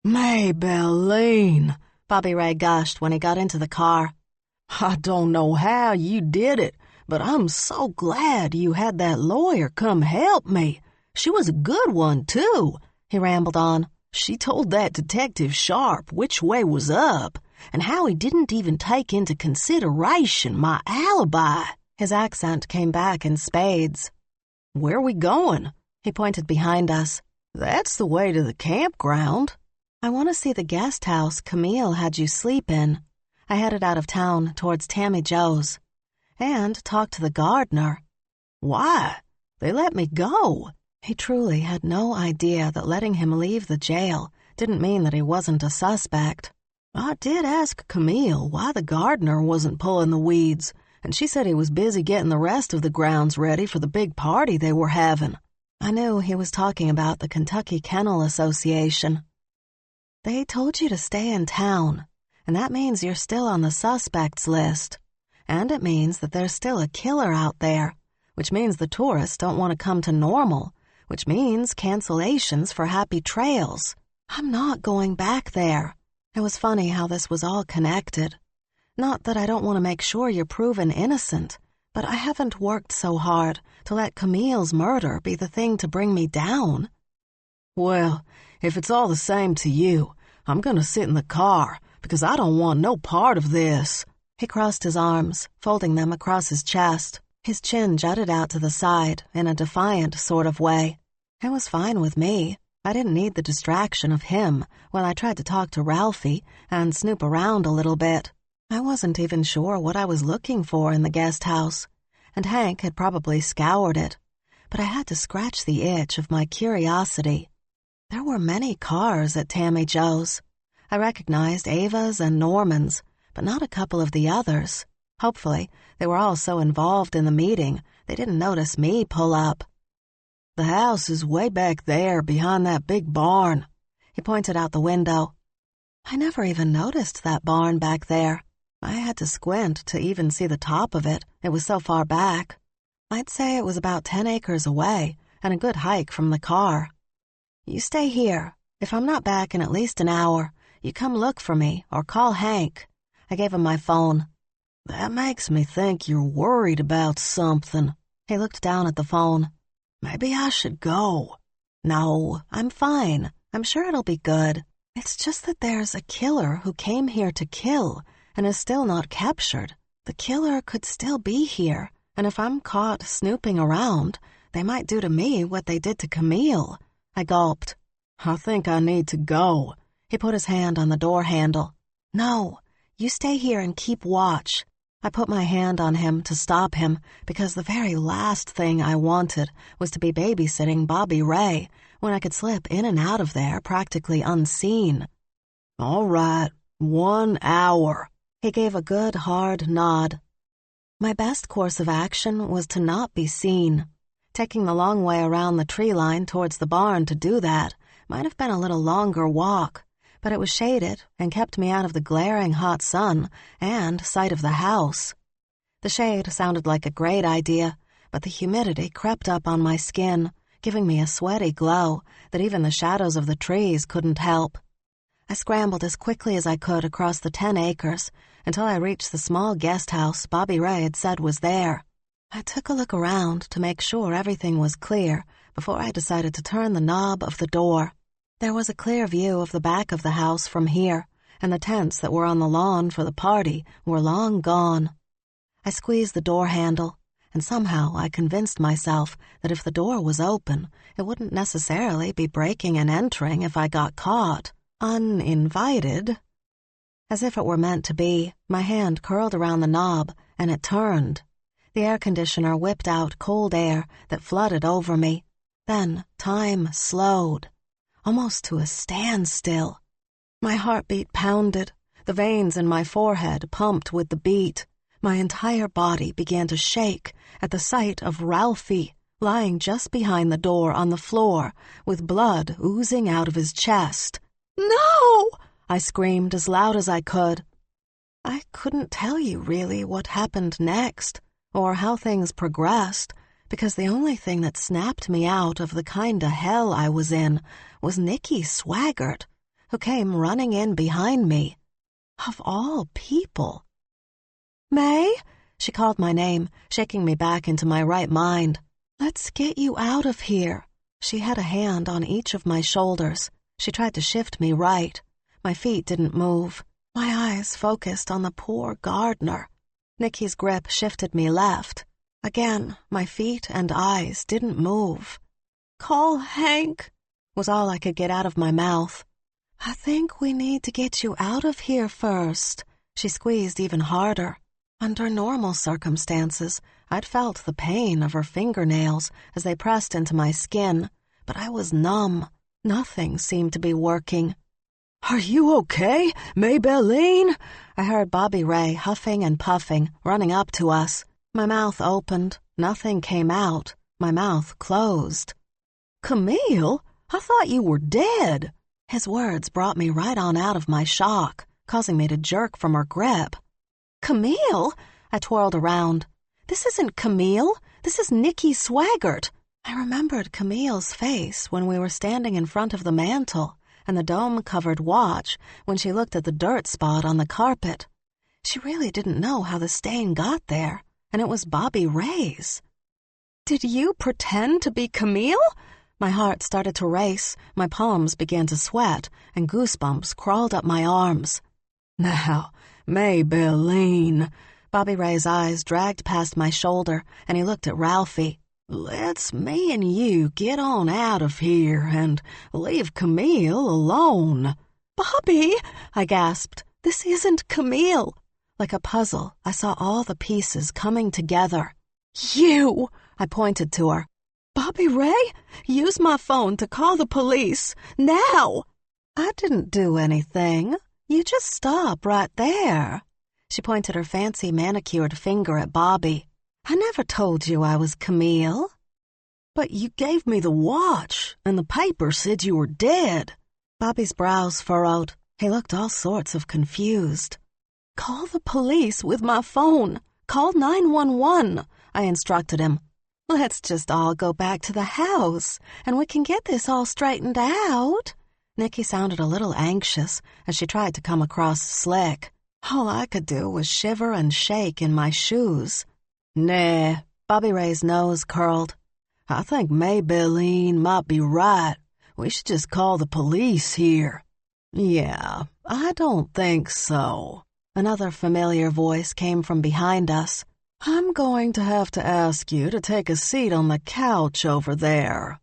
Maybelline, Bobby Ray gushed when he got into the car. I don't know how you did it, but I'm so glad you had that lawyer come help me. She was a good one, too, he rambled on. She told that Detective Sharp which way was up, and how he didn't even take into consideration my alibi. His accent came back in spades. Where are we going? He pointed behind us. That's the way to the campground. I want to see the guest house Camille had you sleep in. I headed out of town towards Tammy Jo's. And talked to the gardener. Why? They let me go. He truly had no idea that letting him leave the jail didn't mean that he wasn't a suspect. I did ask Camille why the gardener wasn't pulling the weeds, and she said he was busy getting the rest of the grounds ready for the big party they were having. I knew he was talking about the Kentucky Kennel Association. They told you to stay in town, and that means you're still on the suspects list. And it means that there's still a killer out there, which means the tourists don't want to come to Normal, which means cancellations for Happy Trails. I'm not going back there. It was funny how this was all connected. Not that I don't want to make sure you're proven innocent, but I haven't worked so hard to let Camille's murder be the thing to bring me down. Well, if it's all the same to you, I'm going to sit in the car because I don't want no part of this. He crossed his arms, folding them across his chest. His chin jutted out to the side in a defiant sort of way. It was fine with me. I didn't need the distraction of him while I tried to talk to Ralphie and snoop around a little bit. I wasn't even sure what I was looking for in the guest house, and Hank had probably scoured it, but I had to scratch the itch of my curiosity. There were many cars at Tammy Jo's. I recognized Ava's and Norman's, but not a couple of the others. Hopefully, they were all so involved in the meeting, they didn't notice me pull up. "The house is way back there behind that big barn." He pointed out the window. I never even noticed that barn back there. I had to squint to even see the top of it. It was so far back. I'd say it was about 10 acres away and a good hike from the car. "You stay here. If I'm not back in at least an hour, you come look for me or call Hank." I gave him my phone. "That makes me think you're worried about something." He looked down at the phone. "Maybe I should go." "No, I'm fine. I'm sure it'll be good. It's just that there's a killer who came here to kill and is still not captured. The killer could still be here, and if I'm caught snooping around, they might do to me what they did to Camille." I gulped. "I think I need to go." He put his hand on the door handle. "No, you stay here and keep watch." I put my hand on him to stop him because the very last thing I wanted was to be babysitting Bobby Ray when I could slip in and out of there practically unseen. "All right, 1 hour." He gave a good hard nod. My best course of action was to not be seen. Taking the long way around the tree line towards the barn to do that might have been a little longer walk, but it was shaded and kept me out of the glaring hot sun and sight of the house. The shade sounded like a great idea, but the humidity crept up on my skin, giving me a sweaty glow that even the shadows of the trees couldn't help. I scrambled as quickly as I could across the 10 acres until I reached the small guest house Bobby Ray had said was there. I took a look around to make sure everything was clear before I decided to turn the knob of the door. There was a clear view of the back of the house from here, and the tents that were on the lawn for the party were long gone. I squeezed the door handle, and somehow I convinced myself that if the door was open, it wouldn't necessarily be breaking and entering if I got caught, uninvited. As if it were meant to be, my hand curled around the knob, and it turned. The air conditioner whipped out cold air that flooded over me. Then time slowed, almost to a standstill. My heartbeat pounded, the veins in my forehead pumped with the beat. My entire body began to shake at the sight of Ralphie lying just behind the door on the floor, with blood oozing out of his chest. "No!" I screamed as loud as I could. I couldn't tell you really what happened next, or how things progressed, because the only thing that snapped me out of the kinda hell I was in was Nicky Swaggart, who came running in behind me. Of all people. "Mae?" She called my name, shaking me back into my right mind. "Let's get you out of here." She had a hand on each of my shoulders. She tried to shift me right. My feet didn't move. My eyes focused on the poor gardener. Nicky's grip shifted me left. Again, my feet and eyes didn't move. "Call Hank," was all I could get out of my mouth. "I think we need to get you out of here first." She squeezed even harder. Under normal circumstances, I'd felt the pain of her fingernails as they pressed into my skin, but I was numb. Nothing seemed to be working. "Are you okay, Maybelline?" I heard Bobby Ray huffing and puffing, running up to us. My mouth opened. Nothing came out. My mouth closed. "Camille, I thought you were dead." His words brought me right on out of my shock, causing me to jerk from her grip. "Camille?" I twirled around. "This isn't Camille. This is Nicky Swaggart." I remembered Camille's face when we were standing in front of the mantel, and the dome-covered watch when she looked at the dirt spot on the carpet. She really didn't know how the stain got there, and it was Bobby Ray's. "Did you pretend to be Camille?" My heart started to race, my palms began to sweat, and goosebumps crawled up my arms. "Now, Maybelline." Bobby Ray's eyes dragged past my shoulder, and he looked at Ralphie. "Let's me and you get on out of here and leave Camille alone." "Bobby," I gasped, "this isn't Camille." Like a puzzle, I saw all the pieces coming together. "You!" I pointed to her. "Bobby Ray, use my phone to call the police, now!" "I didn't do anything. You just stop right there." She pointed her fancy manicured finger at Bobby. "I never told you I was Camille." "But you gave me the watch, and the paper said you were dead." Bobby's brows furrowed. He looked all sorts of confused. "Call the police with my phone. Call 911, I instructed him. "Let's just all go back to the house, and we can get this all straightened out." Nikki sounded a little anxious as she tried to come across slick. All I could do was shiver and shake in my shoes. "Nah," Bobby Ray's nose curled. "I think Maybelline might be right. We should just call the police here." "Yeah, I don't think so." Another familiar voice came from behind us. "I'm going to have to ask you to take a seat on the couch over there."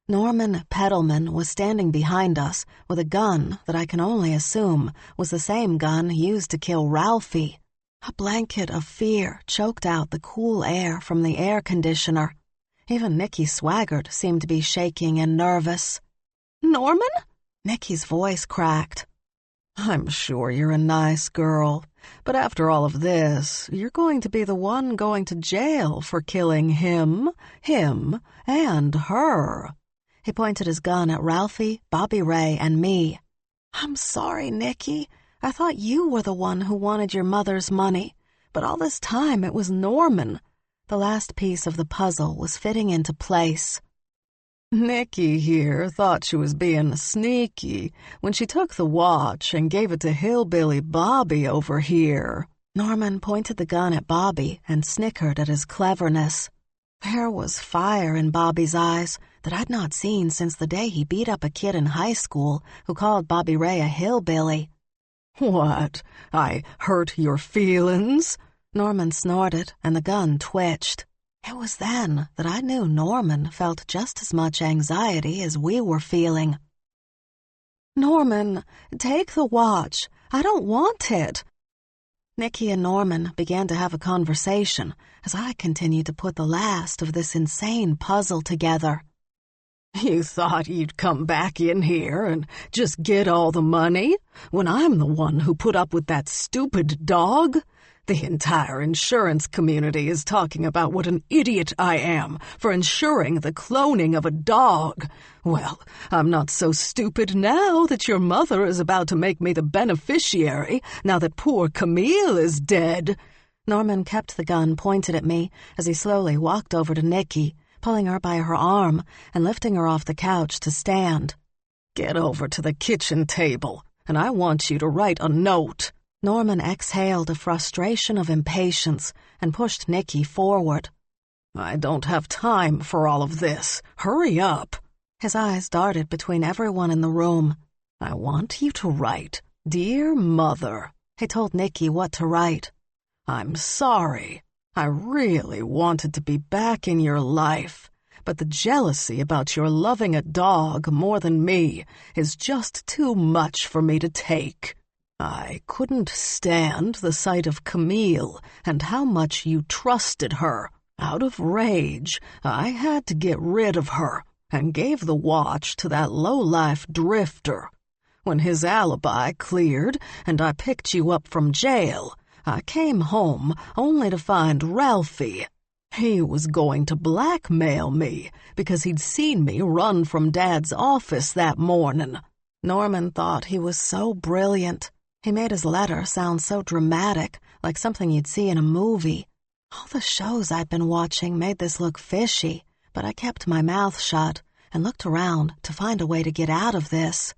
Norman Peddleman was standing behind us with a gun that I can only assume was the same gun used to kill Ralphie. A blanket of fear choked out the cool air from the air conditioner. Even Nikki Swaggart seemed to be shaking and nervous. "Norman?" Nikki's voice cracked. "I'm sure you're a nice girl, but after all of this, you're going to be the one going to jail for killing him, and her." He pointed his gun at Ralphie, Bobby Ray, and me. "I'm sorry, Nikki. I thought you were the one who wanted your mother's money, but all this time it was Norman." The last piece of the puzzle was fitting into place. "Nikki here thought she was being sneaky when she took the watch and gave it to hillbilly Bobby over here." Norman pointed the gun at Bobby and snickered at his cleverness. There was fire in Bobby's eyes that I'd not seen since the day he beat up a kid in high school who called Bobby Ray a hillbilly. "What? I hurt your feelings?" Norman snorted, and the gun twitched. It was then that I knew Norman felt just as much anxiety as we were feeling. "Norman, take the watch. I don't want it." Nikki and Norman began to have a conversation as I continued to put the last of this insane puzzle together. "You thought you'd come back in here and just get all the money when I'm the one who put up with that stupid dog? The entire insurance community is talking about what an idiot I am for insuring the cloning of a dog. Well, I'm not so stupid now that your mother is about to make me the beneficiary now that poor Camille is dead." Norman kept the gun pointed at me as he slowly walked over to Nikki, pulling her by her arm and lifting her off the couch to stand. "Get over to the kitchen table, and I want you to write a note." Norman exhaled a frustration of impatience and pushed Nikki forward. "I don't have time for all of this. Hurry up." His eyes darted between everyone in the room. "I want you to write, 'Dear Mother.'" He told Nikki what to write. "I'm sorry. I really wanted to be back in your life, but the jealousy about your loving a dog more than me is just too much for me to take. I couldn't stand the sight of Camille and how much you trusted her. Out of rage, I had to get rid of her and gave the watch to that low-life drifter. When his alibi cleared and I picked you up from jail, I came home only to find Ralphie. He was going to blackmail me because he'd seen me run from Dad's office that morning." Norman thought he was so brilliant. He made his letter sound so dramatic, like something you'd see in a movie. All the shows I'd been watching made this look fishy, but I kept my mouth shut and looked around to find a way to get out of this.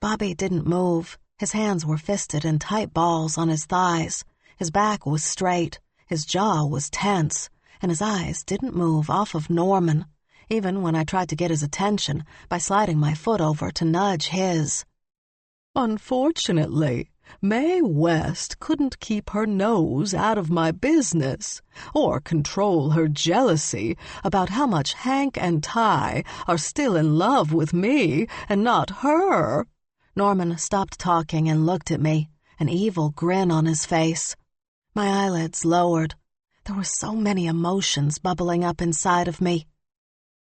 Bobby didn't move. His hands were fisted in tight balls on his thighs. His back was straight, his jaw was tense, and his eyes didn't move off of Norman, even when I tried to get his attention by sliding my foot over to nudge his. "Unfortunately, Mae West couldn't keep her nose out of my business or control her jealousy about how much Hank and Ty are still in love with me and not her." Norman stopped talking and looked at me, an evil grin on his face. My eyelids lowered. There were so many emotions bubbling up inside of me.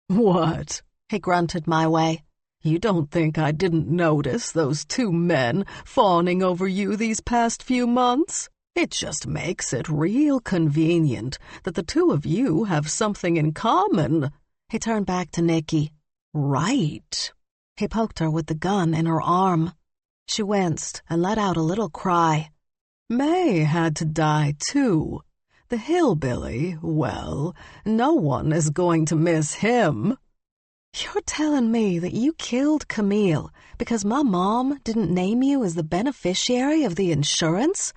"What?" he grunted my way. "You don't think I didn't notice those two men fawning over you these past few months? It just makes it real convenient that the two of you have something in common." He turned back to Nicky. "Right." He poked her with the gun in her arm. She winced and let out a little cry. "Mae had to die too. The hillbilly, well, no one is going to miss him." "You're telling me that you killed Camille because my mom didn't name you as the beneficiary of the insurance?"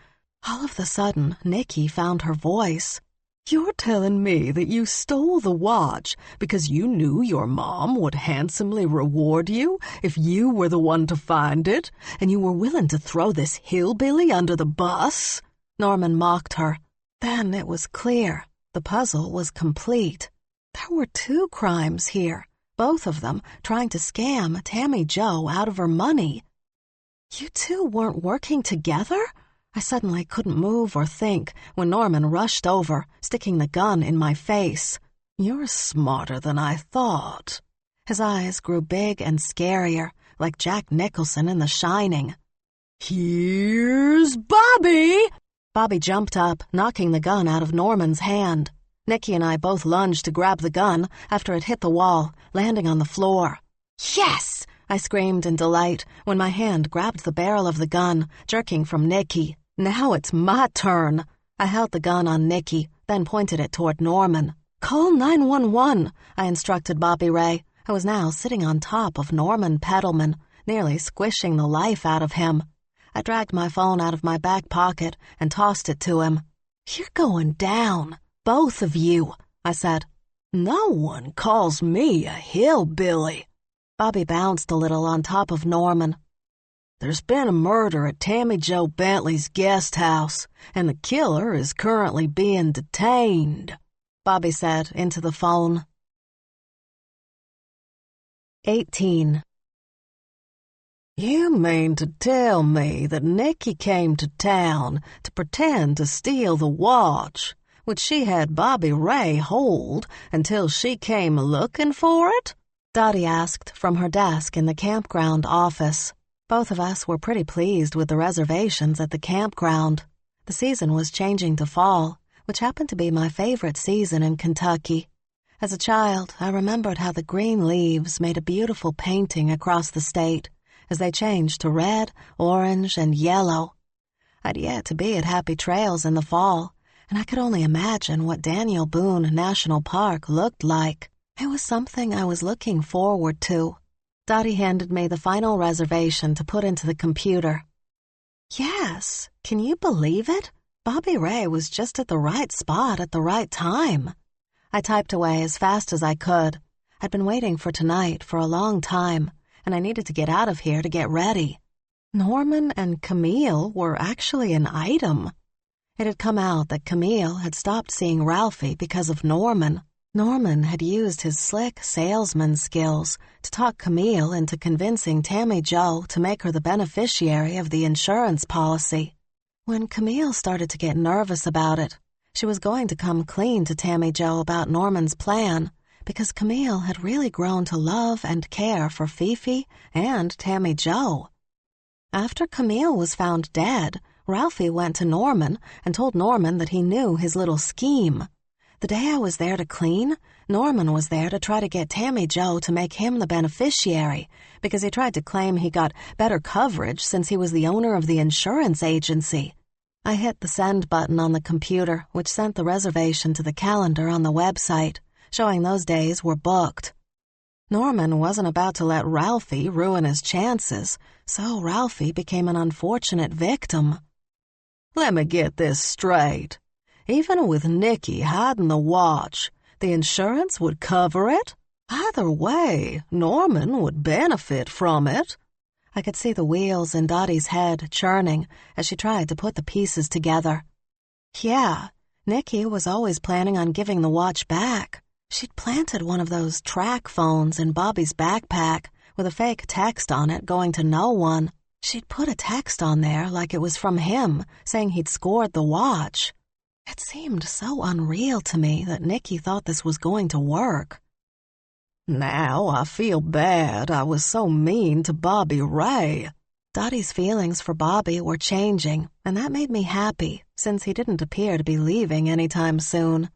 All of a sudden, Nicky found her voice. "You're telling me that you stole the watch because you knew your mom would handsomely reward you if you were the one to find it, and you were willing to throw this hillbilly under the bus?" Norman mocked her. Then it was clear. The puzzle was complete. There were two crimes here, both of them trying to scam Tammy Jo out of her money. "You two weren't working together?" I suddenly couldn't move or think when Norman rushed over, sticking the gun in my face. "You're smarter than I thought." His eyes grew big and scarier, like Jack Nicholson in The Shining. "Here's Bobby!" Bobby jumped up, knocking the gun out of Norman's hand. Nicky and I both lunged to grab the gun after it hit the wall, landing on the floor. "Yes!" I screamed in delight when my hand grabbed the barrel of the gun, jerking from Nicky. "Now it's my turn." I held the gun on Nicky, then pointed it toward Norman. "Call 911, I instructed Bobby Ray, who was now sitting on top of Norman Peddleman, nearly squishing the life out of him. I dragged my phone out of my back pocket and tossed it to him. "You're going down, both of you," I said. "No one calls me a hillbilly." Bobby bounced a little on top of Norman. "There's been a murder at Tammy Jo Bentley's guest house, and the killer is currently being detained," Bobby said into the phone. 18. "You mean to tell me that Nicky came to town to pretend to steal the watch, which she had Bobby Ray hold until she came looking for it?" Dottie asked from her desk in the campground office. Both of us were pretty pleased with the reservations at the campground. The season was changing to fall, which happened to be my favorite season in Kentucky. As a child, I remembered how the green leaves made a beautiful painting across the state as they changed to red, orange, and yellow. I'd yet to be at Happy Trails in the fall, and I could only imagine what Daniel Boone National Park looked like. It was something I was looking forward to. Dottie handed me the final reservation to put into the computer. Yes, can you believe it? Bobby Ray was just at the right spot at the right time. I typed away as fast as I could. I'd been waiting for tonight for a long time, and I needed to get out of here to get ready. Norman and Camille were actually an item. It had come out that Camille had stopped seeing Ralphie because of Norman. Norman had used his slick salesman skills to talk Camille into convincing Tammy Jo to make her the beneficiary of the insurance policy. When Camille started to get nervous about it, she was going to come clean to Tammy Jo about Norman's plan, because Camille had really grown to love and care for Fifi and Tammy Jo. After Camille was found dead, Ralphie went to Norman and told Norman that he knew his little scheme. The day I was there to clean, Norman was there to try to get Tammy Jo to make him the beneficiary because he tried to claim he got better coverage since he was the owner of the insurance agency. I hit the send button on the computer, which sent the reservation to the calendar on the website, showing those days were booked. Norman wasn't about to let Ralphie ruin his chances, so Ralphie became an unfortunate victim. "Let me get this straight. Even with Nicky hiding the watch, the insurance would cover it? Either way, Norman would benefit from it." I could see the wheels in Dottie's head churning as she tried to put the pieces together. Yeah, Nicky was always planning on giving the watch back. She'd planted one of those track phones in Bobby's backpack with a fake text on it going to no one. She'd put a text on there like it was from him, saying he'd scored the watch. It seemed so unreal to me that Nicky thought this was going to work. "Now I feel bad I was so mean to Bobby Ray," Dottie's feelings for Bobby were changing, and that made me happy, since he didn't appear to be leaving anytime soon.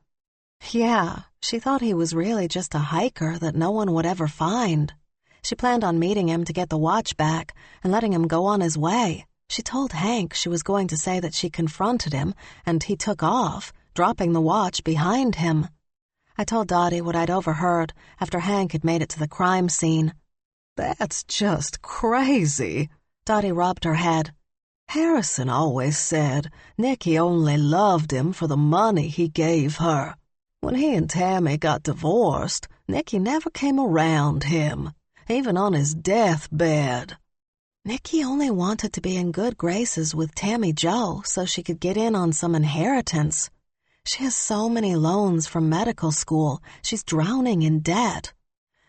Yeah, she thought he was really just a hiker that no one would ever find. She planned on meeting him to get the watch back and letting him go on his way. She told Hank she was going to say that she confronted him, and he took off, dropping the watch behind him. I told Dottie what I'd overheard after Hank had made it to the crime scene. That's just crazy. Dottie rubbed her head. Harrison always said Nicky only loved him for the money he gave her. When he and Tammy got divorced, Nicky never came around him, even on his deathbed. Nicky only wanted to be in good graces with Tammy Jo so she could get in on some inheritance. She has so many loans from medical school, she's drowning in debt.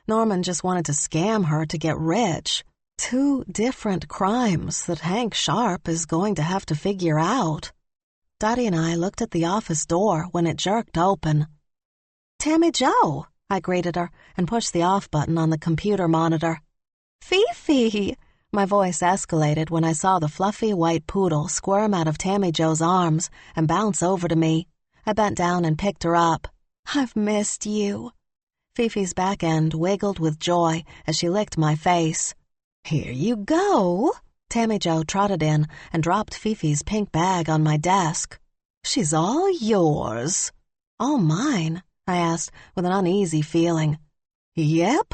Norman just wanted to scam her to get rich. 2 different crimes that Hank Sharp is going to have to figure out. Dottie and I looked at the office door when it jerked open. "Tammy Jo," I greeted her and pushed the off button on the computer monitor. "Fifi!" My voice escalated when I saw the fluffy white poodle squirm out of Tammy Jo's arms and bounce over to me. I bent down and picked her up. "I've missed you." Fifi's back end wiggled with joy as she licked my face. "Here you go." Tammy Jo trotted in and dropped Fifi's pink bag on my desk. "She's all yours." "All mine?" I asked with an uneasy feeling. "Yep.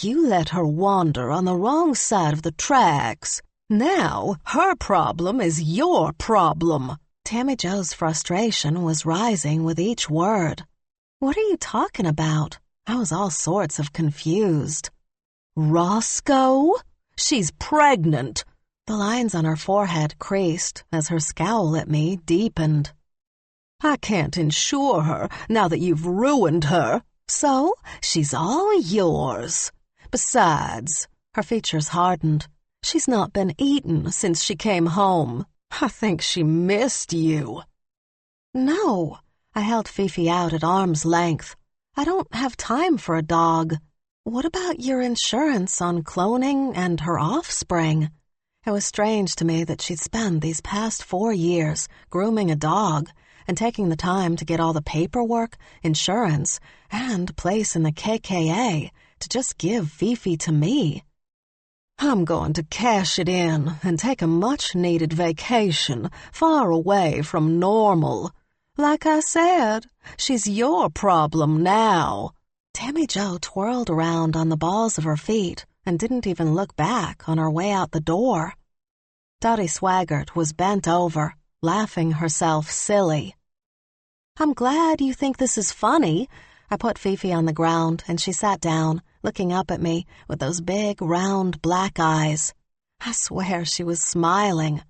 You let her wander on the wrong side of the tracks. Now her problem is your problem." Tammy Jo's frustration was rising with each word. "What are you talking about?" I was all sorts of confused. "Roscoe? She's pregnant." The lines on her forehead creased as her scowl at me deepened. "I can't insure her now that you've ruined her, so she's all yours. Besides," her features hardened, "she's not been eaten since she came home. I think she missed you." "No," I held Fifi out at arm's length. "I don't have time for a dog. What about your insurance on cloning and her offspring?" It was strange to me that she'd spent these past 4 years grooming a dog and taking the time to get all the paperwork, insurance, and place in the KKA to just give Fifi to me. "I'm going to cash it in and take a much-needed vacation far away from normal. Like I said, she's your problem now." Tammy Jo twirled around on the balls of her feet and didn't even look back on her way out the door. Dottie Swaggart was bent over, laughing herself silly. "I'm glad you think this is funny." I put Fifi on the ground and she sat down, looking up at me with those big, round, black eyes. I swear she was smiling.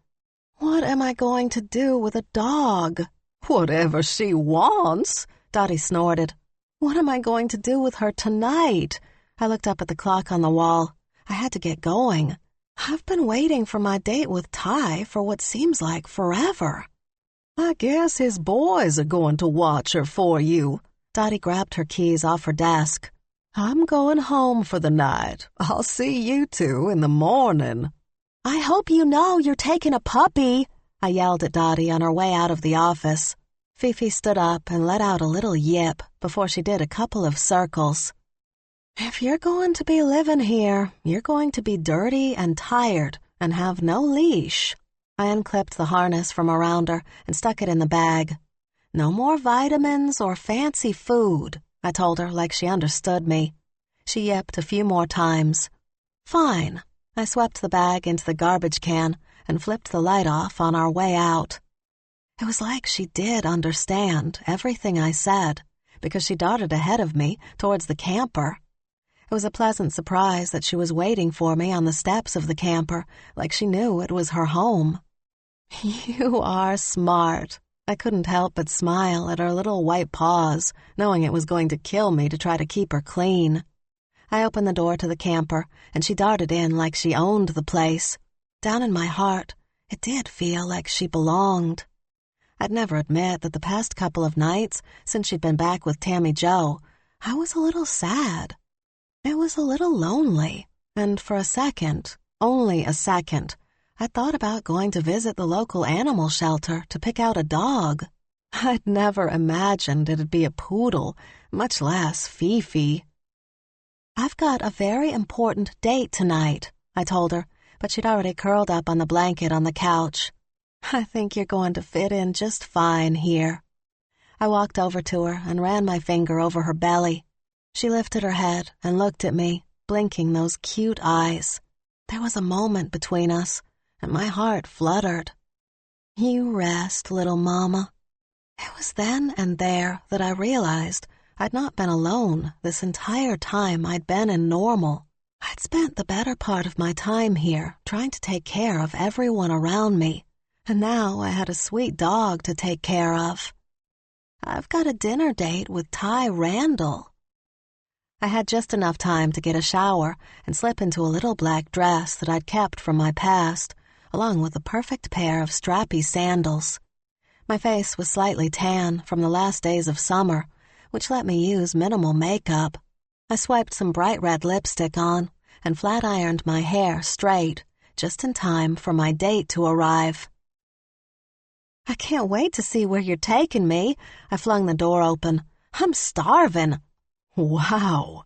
"What am I going to do with a dog?" "Whatever she wants," Dottie snorted. "What am I going to do with her tonight?" I looked up at the clock on the wall. I had to get going. I've been waiting for my date with Ty for what seems like forever. "I guess his boys are going to watch her for you." Dottie grabbed her keys off her desk. "I'm going home for the night. I'll see you two in the morning." "I hope you know you're taking a puppy," I yelled at Dottie on her way out of the office. Fifi stood up and let out a little yip before she did a couple of circles. "If you're going to be living here, you're going to be dirty and tired and have no leash." I unclipped the harness from around her and stuck it in the bag. "No more vitamins or fancy food," I told her like she understood me. She yipped a few more times. "Fine." I swept the bag into the garbage can and flipped the light off on our way out. It was like she did understand everything I said, because she darted ahead of me towards the camper. It was a pleasant surprise that she was waiting for me on the steps of the camper, like she knew it was her home. "You are smart." I couldn't help but smile at her little white paws, knowing it was going to kill me to try to keep her clean. I opened the door to the camper, and she darted in like she owned the place. Down in my heart, it did feel like she belonged. I'd never admit that the past couple of nights, since she'd been back with Tammy Jo, I was a little sad. It was a little lonely, and for a second, only a second, I thought about going to visit the local animal shelter to pick out a dog. I'd never imagined it'd be a poodle, much less Fifi. "I've got a very important date tonight," I told her, but she'd already curled up on the blanket on the couch. "I think you're going to fit in just fine here." I walked over to her and ran my finger over her belly. She lifted her head and looked at me, blinking those cute eyes. There was a moment between us, and my heart fluttered. "You rest, little mama." It was then and there that I realized I'd not been alone this entire time I'd been in Normal. I'd spent the better part of my time here trying to take care of everyone around me, and now I had a sweet dog to take care of. "I've got a dinner date with Ty Randall." I had just enough time to get a shower and slip into a little black dress that I'd kept from my past, along with a perfect pair of strappy sandals. My face was slightly tan from the last days of summer, which let me use minimal makeup. I swiped some bright red lipstick on and flat-ironed my hair straight, just in time for my date to arrive. "I can't wait to see where you're taking me." I flung the door open. "I'm starving." Wow.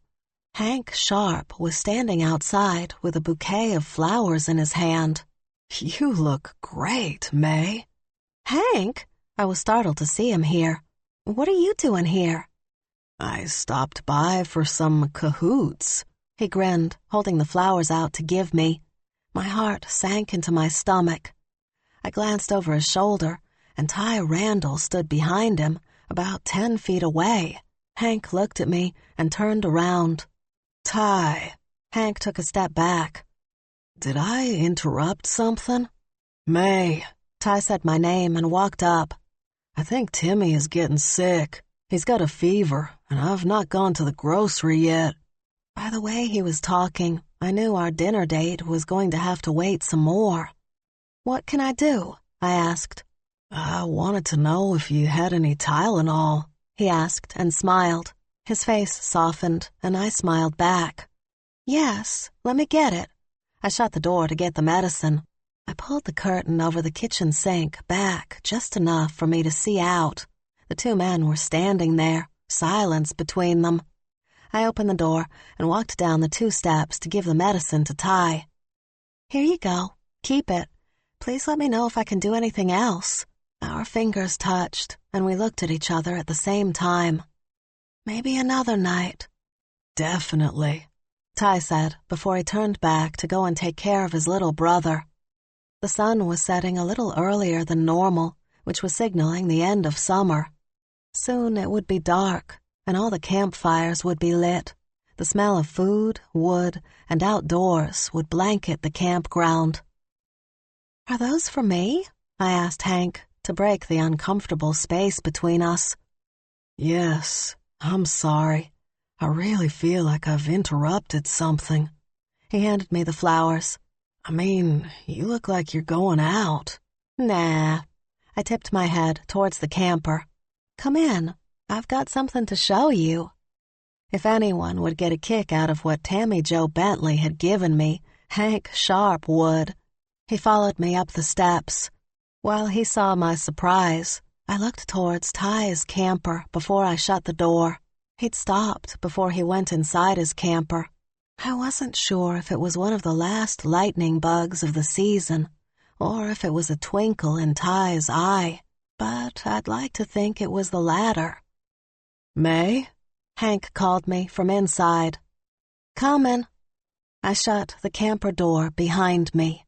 Hank Sharp was standing outside with a bouquet of flowers in his hand. You look great, Mae. "Hank?" I was startled to see him here. "What are you doing here?" I stopped by for some cahoots. He grinned, holding the flowers out to give me. My heart sank into my stomach. I glanced over his shoulder, and Ty Randall stood behind him, about 10 feet away. Hank looked at me and turned around. Ty. Hank took a step back. Did I interrupt something? Mae. Ty said my name and walked up. I think Timmy is getting sick. He's got a fever, and I've not gone to the grocery yet. By the way he was talking, I knew our dinner date was going to have to wait some more. "What can I do?" I asked. "I wanted to know if you had any Tylenol," he asked and smiled. His face softened, and I smiled back. "Yes, let me get it." I shut the door to get the medicine. I pulled the curtain over the kitchen sink back just enough for me to see out. The two men were standing there, silence between them. I opened the door and walked down the 2 steps to give the medicine to Ty. "Here you go. Keep it. Please let me know if I can do anything else." Our fingers touched, and we looked at each other at the same time. "Maybe another night." "Definitely," Ty said before he turned back to go and take care of his little brother. The sun was setting a little earlier than normal, which was signaling the end of summer. Soon it would be dark, and all the campfires would be lit. The smell of food, wood, and outdoors would blanket the campground. "Are those for me?" I asked Hank, to break the uncomfortable space between us. "Yes, I'm sorry. I really feel like I've interrupted something." He handed me the flowers. "I mean, you look like you're going out." "Nah." I tipped my head towards the camper. "Come in. I've got something to show you." If anyone would get a kick out of what Tammy Jo Bentley had given me, Hank Sharp would. He followed me up the steps. While he saw my surprise, I looked towards Ty's camper before I shut the door. He'd stopped before he went inside his camper. I wasn't sure if it was one of the last lightning bugs of the season, or if it was a twinkle in Ty's eye, but I'd like to think it was the latter. "Mae?" Hank called me from inside. "Comin'." I shut the camper door behind me.